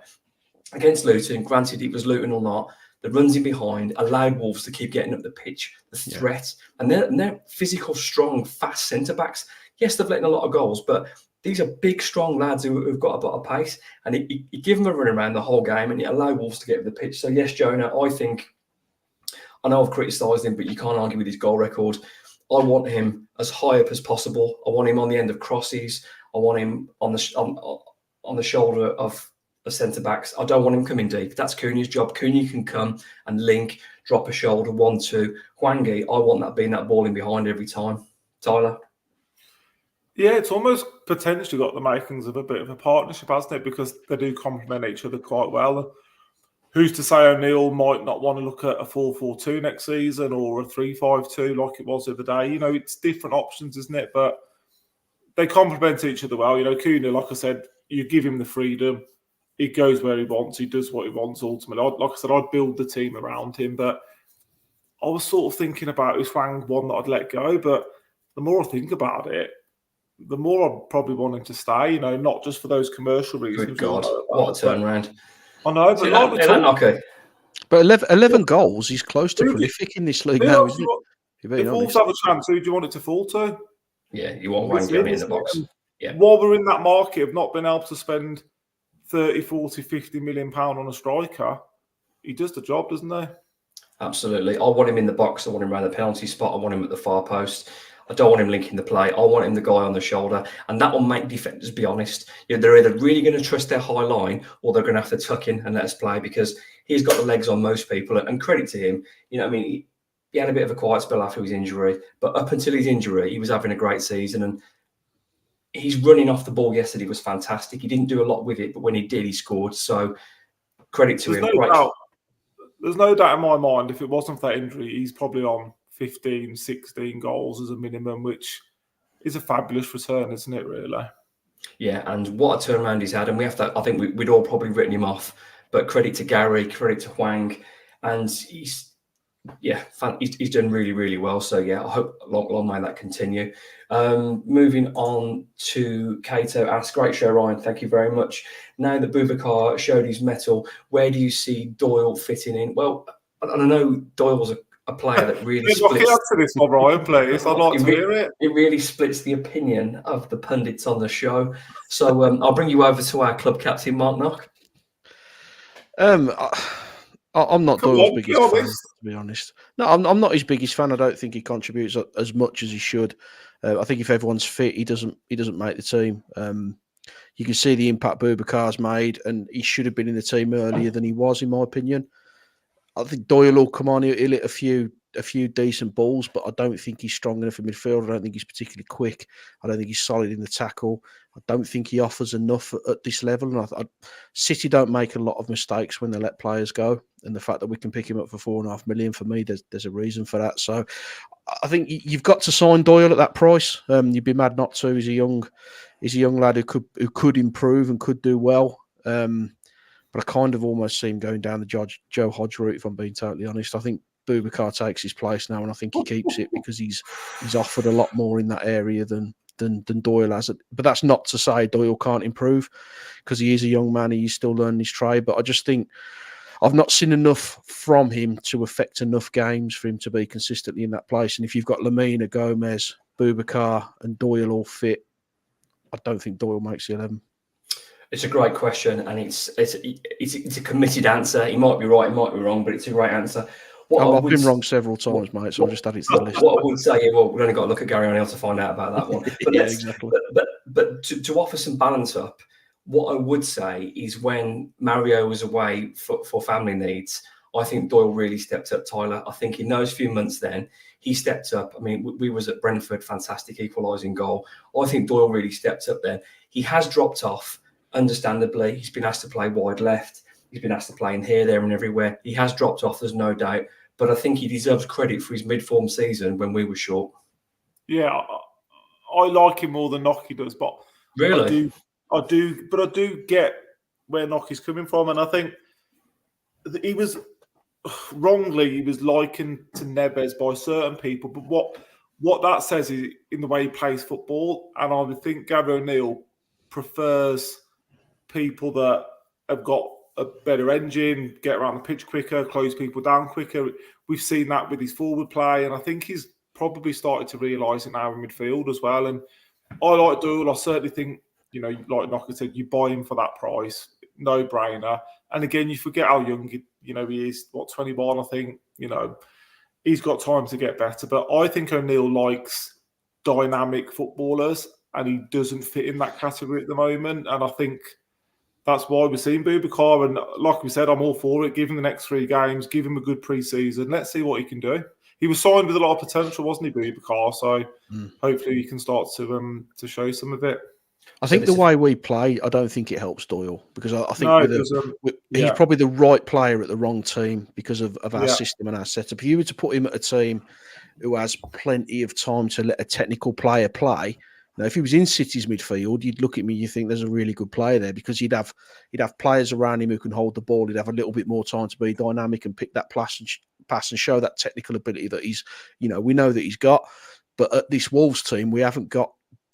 Against Luton, granted it was Luton or not, the runs in behind allowed Wolves to keep getting up the pitch, the threat. And they're physical, strong, fast centre-backs. Yes, they've let in a lot of goals, but these are big, strong lads who've got a lot of pace. And you give them a run around the whole game and you allow Wolves to get up the pitch. So yes, Jonah, I know I've criticised him, but you can't argue with his goal record. I want him as high up as possible. I want him on the end of crosses. I want him on the shoulder of the centre-backs. I don't want him coming deep. That's Cunha's job. Cunha can come and link, drop a shoulder, 1-2. Hwangi, I want that being that ball in behind every time. Tyler? Yeah, it's almost potentially got the makings of a bit of a partnership, hasn't it? Because they do complement each other quite well. Who's to say O'Neill might not want to look at a 4-4-2 next season or a 3-5-2 like it was the other day? It's different options, isn't it? But they complement each other well. Cunha, like I said, you give him the freedom. He goes where he wants. He does what he wants ultimately. Like I said, I'd build the team around him. But I was sort of thinking about is Hwang one that I'd let go. But the more I think about it, the more I'd probably want him to stay, not just for those commercial reasons. Good God, what a turnaround. I know, but But 11 goals, he's close to prolific in this league now, isn't it? If Wolves have a chance, who do you want it to fall to? Yeah, you want Hwang in the box. Yeah. While we're in that market of not being able to spend 30, 40, 50 million pound on a striker, he does the job, doesn't he? Absolutely. I want him in the box. I want him around the penalty spot. I want him at the far post. I don't want him linking the play. I want him the guy on the shoulder. And that will make defenders be honest. They're either really going to trust their high line or they're going to have to tuck in and let us play because he's got the legs on most people. And credit to him. he had a bit of a quiet spell after his injury, but up until his injury, he was having a great season. And his running off the ball yesterday was fantastic. He didn't do a lot with it, but when he did, he scored. So credit to him. There's no doubt in my mind, if it wasn't for that injury, he's probably on 15, 16 goals as a minimum, which is a fabulous return, isn't it, really? Yeah, and what a turnaround he's had. And we have to, I think we'd all probably written him off, but credit to Gary, credit to Hwang. And he's done really, really well. So, yeah, I hope long may that continue. Moving on to Cato asks, great show, Ryan. Thank you very much. Now that Boubacar showed his mettle, where do you see Doyle fitting in? Well, I know Doyle's a player that really splits. Answer this one, Ryan, please. I'd like to hear it. It really splits the opinion of the pundits on the show. So I'll bring you over to our club captain, Mark Knock. I'm not Doyle's biggest fan, to be honest. No, I'm not his biggest fan. I don't think he contributes as much as he should. I think if everyone's fit, he doesn't make the team. You can see the impact Boubacar's made, and he should have been in the team earlier than he was, in my opinion. I think Doyle will come on. He'll hit a few decent balls, but I don't think he's strong enough in midfield. I don't think he's particularly quick. I don't think he's solid in the tackle. I don't think he offers enough at this level. And City don't make a lot of mistakes when they let players go. And the fact that we can pick him up for $4.5 million, for me, there's a reason for that. So I think you've got to sign Doyle at that price. You'd be mad not to. He's a young lad who could improve and could do well. But I kind of almost see him going down the Joe Hodge route, if I'm being totally honest. I think Boubacar takes his place now, and I think he keeps it because he's offered a lot more in that area than Doyle has. But that's not to say Doyle can't improve, because he is a young man. He's still learning his trade. But I just think I've not seen enough from him to affect enough games for him to be consistently in that place. And if you've got Lamina, Gomez, Boubacar, and Doyle all fit, I don't think Doyle makes the 11. It's a great question, and it's a committed answer. He might be right, he might be wrong, but it's a great answer. I've been wrong several times, mate, so I'll just add it to the list. What I would say, well, we've only got to look at Gary O'Neill to find out about that one. But exactly. But to offer some balance up, what I would say is when Mario was away for family needs, I think Doyle really stepped up, Tyler. I think in those few months then, he stepped up. I mean, we was at Brentford, fantastic equalising goal. I think Doyle really stepped up then. He has dropped off. Understandably, he's been asked to play wide left. He's been asked to play in here, there, and everywhere. He has dropped off, there's no doubt. But I think he deserves credit for his mid-form season when we were short. Yeah, I like him more than Nocky does, but really, I do get where Nocky's coming from, and I think he was likened to Neves by certain people. But what that says is in the way he plays football, and I would think Gary O'Neill prefers people that have got a better engine, get around the pitch quicker, close people down quicker. We've seen that with his forward play, and I think he's probably started to realise it now in midfield as well. And I like Doyle. I certainly think, like Knocker said, you buy him for that price, no brainer. And again, you forget how young he is. 21, I think. He's got time to get better. But I think O'Neill likes dynamic footballers, and he doesn't fit in that category at the moment. And I think that's why we're seeing Boubacar. And like we said, I'm all for it. Give him the next 3 games. Give him a good pre-season. Let's see what he can do. He was signed with a lot of potential, wasn't he, Boubacar? So hopefully he can start to show some of it. I think the way we play, I don't think it helps Doyle, because I think he's probably the right player at the wrong team because of our system and our setup. If you were to put him at a team who has plenty of time to let a technical player play, now, if he was in City's midfield, you'd look at me, you think there's a really good player there, because he'd have players around him who can hold the ball. He'd have a little bit more time to be dynamic and pick that pass and show that technical ability that we know that he's got. But at this Wolves team, we haven't got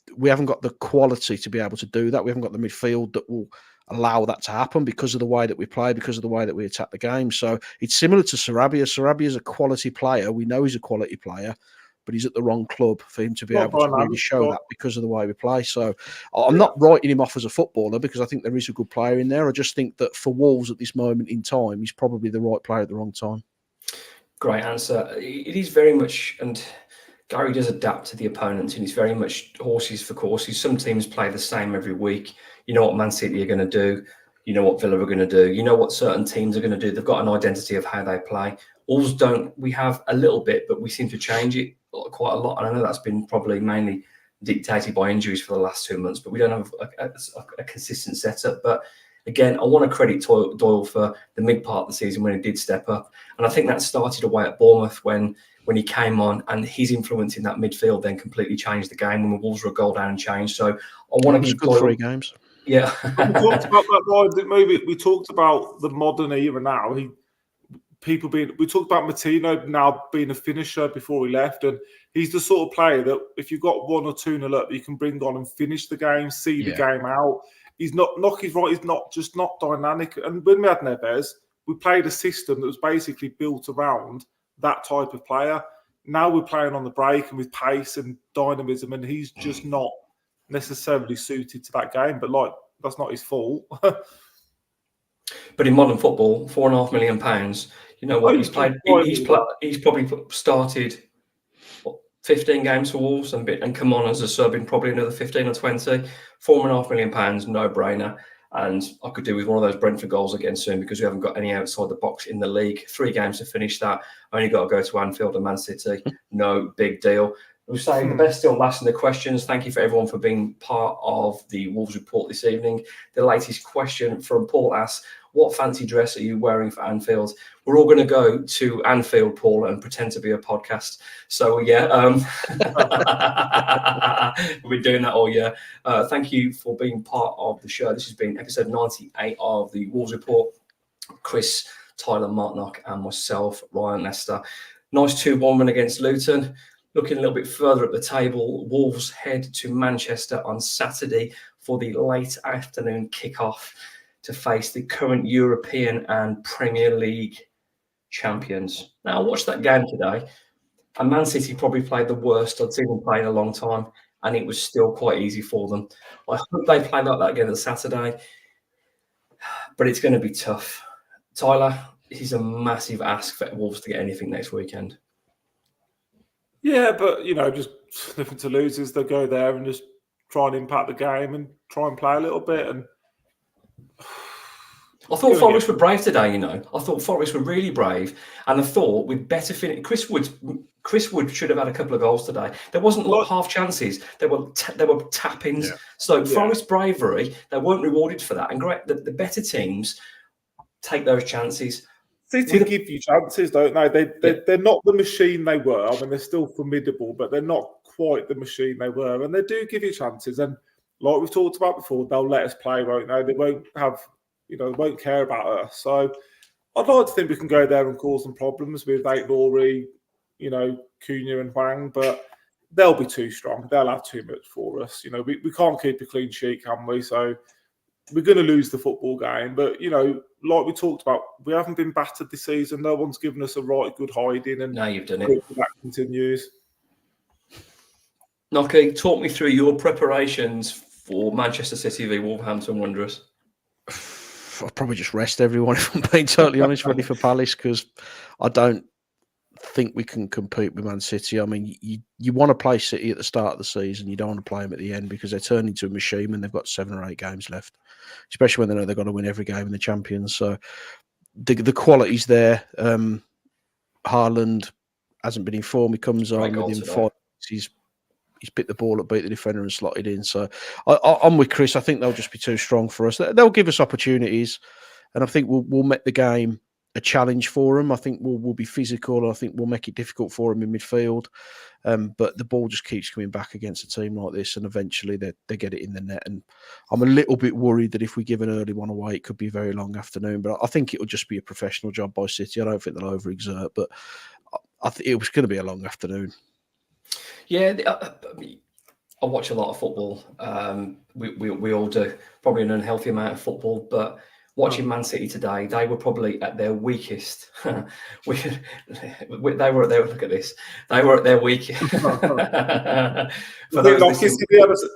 the quality to be able to do that. We haven't got the midfield that will allow that to happen because of the way that we play, because of the way that we attack the game. So it's similar to Sarabia. Sarabia is a quality player. We know he's a quality player, but he's at the wrong club for him to be able to really show that because of the way we play. So I'm not writing him off as a footballer, because I think there is a good player in there. I just think that for Wolves at this moment in time, he's probably the right player at the wrong time. Great answer. It is very much, and Gary does adapt to the opponents, and he's very much horses for courses. Some teams play the same every week. You know what Man City are going to do. You know what Villa are going to do. You know what certain teams are going to do. They've got an identity of how they play. Wolves don't. We have a little bit, but we seem to change it quite a lot. And I know that's been probably mainly dictated by injuries for the last 2 months, but we don't have a consistent setup. But again, I want to credit Doyle for the mid part of the season when he did step up. And I think that started away at Bournemouth when he came on, and his influence in that midfield then completely changed the game when the Wolves were a goal down and changed. So I want to give Doyle 3 games. Yeah. We talked about that, Ryan, didn't we? We talked about the modern era now. We talked about Martino now being a finisher before he left, and he's the sort of player that if you've got 1 or 2-0 up, you can bring on and finish the game, see the game out. He's not He's not dynamic. And when we had Neves, we played a system that was basically built around that type of player. Now we're playing on the break and with pace and dynamism, and he's just not necessarily suited to that game. But that's not his fault. But in modern football, £4.5 million. You know what? He's probably started 15 games for Wolves and come on as a sub in probably another 15 or 20. £4.5 million, no brainer. And I could do with one of those Brentford goals again soon because we haven't got any outside the box in the league. 3 games to finish that. Only got to go to Anfield and Man City. No big deal. We'll say the best still last in the questions. Thank you for everyone for being part of the Wolves report this evening. The latest question from Paul asks, what fancy dress are you wearing for Anfield? We're all going to go to Anfield, Paul, and pretend to be a podcast. So, yeah, we've been doing that all year. Thank you for being part of the show. This has been episode 98 of the Wolves report. Chris, Tyler Martnock, and myself, Ryan Lester. Nice 2-1 win against Luton. Looking a little bit further up the table, Wolves head to Manchester on Saturday for the late afternoon kickoff to face the current European and Premier League champions. Now, I watched that game today, and Man City probably played the worst I'd seen them play in a long time, and it was still quite easy for them. I hope they play like that again on Saturday, but it's going to be tough. Tyler, this is a massive ask for Wolves to get anything next weekend. Yeah, but, just nothing to lose is they go there and just try and impact the game and try and play a little bit. And I thought Forest were brave today, I thought Forest were really brave, and I thought we'd better finish. Chris Wood should have had a couple of goals today. There wasn't half chances. There were tap-ins. Yeah. So Forest bravery, they weren't rewarded for that. And great, the better teams take those chances. City give you chances, don't they? They're not the machine they were. I mean, they're still formidable, but they're not quite the machine they were. And they do give you chances. And like we've talked about before, they'll let us play, won't they? They won't have, they won't care about us. So I'd like to think we can go there and cause them problems with Aït-Nouri, Cunha and Wang, but they'll be too strong. They'll have too much for us. We can't keep a clean sheet, can we? So we're going to lose the football game. But, like we talked about, we haven't been battered this season. No one's given us a right good hiding. And now you've done it. That continues. Nocky, talk me through your preparations for Manchester City v Wolverhampton Wanderers. I'll probably just rest everyone, if I'm being totally honest, ready for Palace, because I don't think we can compete with Man City. I mean, you want to play City at the start of the season. You don't want to play them at the end because they turn into a machine when they've got 7 or 8 games left, especially when they know they've got to win every game in the Champions. So the quality's there. Haaland hasn't been in form. He comes on within 5 minutes. He's picked the ball up, beat the defender and slotted in. So I'm with Chris. I think they'll just be too strong for us. They'll give us opportunities, and I think we'll make the game a challenge for them. I think we'll be physical. I think we'll make it difficult for them in midfield. But the ball just keeps coming back against a team like this, and eventually they get it in the net. And I'm a little bit worried that if we give an early one away, it could be a very long afternoon. But I think it'll just be a professional job by City. I don't think they'll overexert, but I think it was going to be a long afternoon. Yeah, I watch a lot of football. We all do, probably an unhealthy amount of football, but watching Man City today, they were probably at their weakest. They were at their, look at this, they were at their weakest.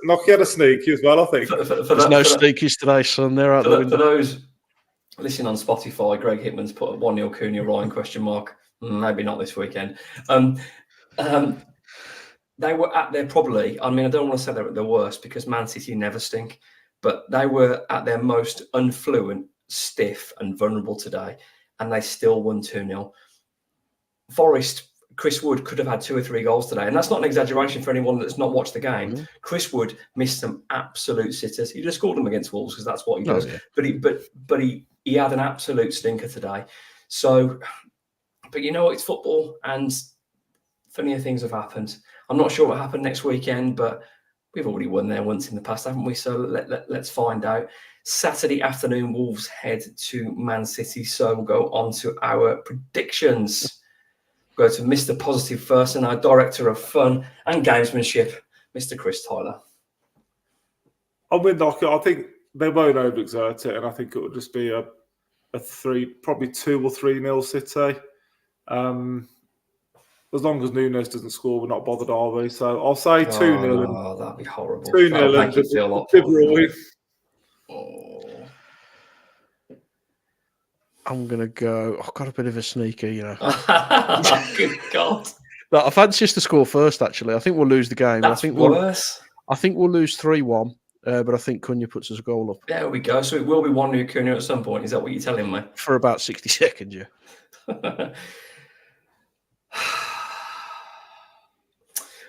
Nocky had a sneaky as well, I think. There's no sneakies today, son. They're out the window. For those listening on Spotify, Greg Hitman's put a 1-0 Cunha Ryan ? Maybe not this weekend. They were at their probably, I mean, I don't want to say they're at their worst because Man City never stink, but they were at their most unfluent, stiff and vulnerable today, and they still won 2-0. Forest, Chris Wood could have had 2 or 3 goals today, and that's not an exaggeration for anyone that's not watched the game. Chris Wood missed some absolute sitters. He just scored them against Wolves because that's what he does. But he had an absolute stinker today. So, but you know what? It's football, and funnier things have happened. I'm not sure what happened next weekend, but we've already won there once in the past, haven't we? So let's find out. Saturday afternoon, Wolves head to Man City. So we'll go on to our predictions. We'll go to Mr. Positive first, and our director of fun and gamesmanship, Mr. Chris Tyler. I think they won't overexert it, and I think it will just be a 2 or 3-0 City. As long as Nunes doesn't score, we're not bothered, are we? So I'll say 2-0. Oh, that'd be horrible. 2-0 and make you feel a lot I'm going to go... I've got a bit of a sneaker, you know. Good God. I fancy us to score first, actually. I think we'll lose the game. That's worse. I think we'll lose 3-1, but I think Cunha puts us a goal up. There we go. So it will be 1-0 Cunha at some point. Is that what you're telling me? For about 60 seconds, yeah.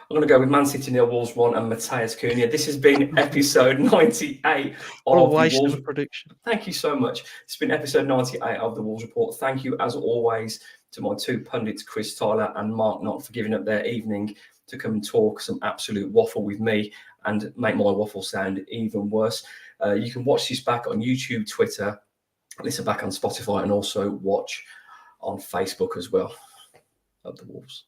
I'm going to go with Man City 0, Wolves 1, and Matthias Cunha. This has been episode 98 What a of waste the Wolves. of a prediction. Thank you so much. It's been episode 98 of the Wolves Report. Thank you, as always, to my 2 pundits, Chris Tyler and Mark Knott, for giving up their evening to come and talk some absolute waffle with me and make my waffle sound even worse. You can watch this back on YouTube, Twitter, listen back on Spotify, and also watch on Facebook as well of the Wolves.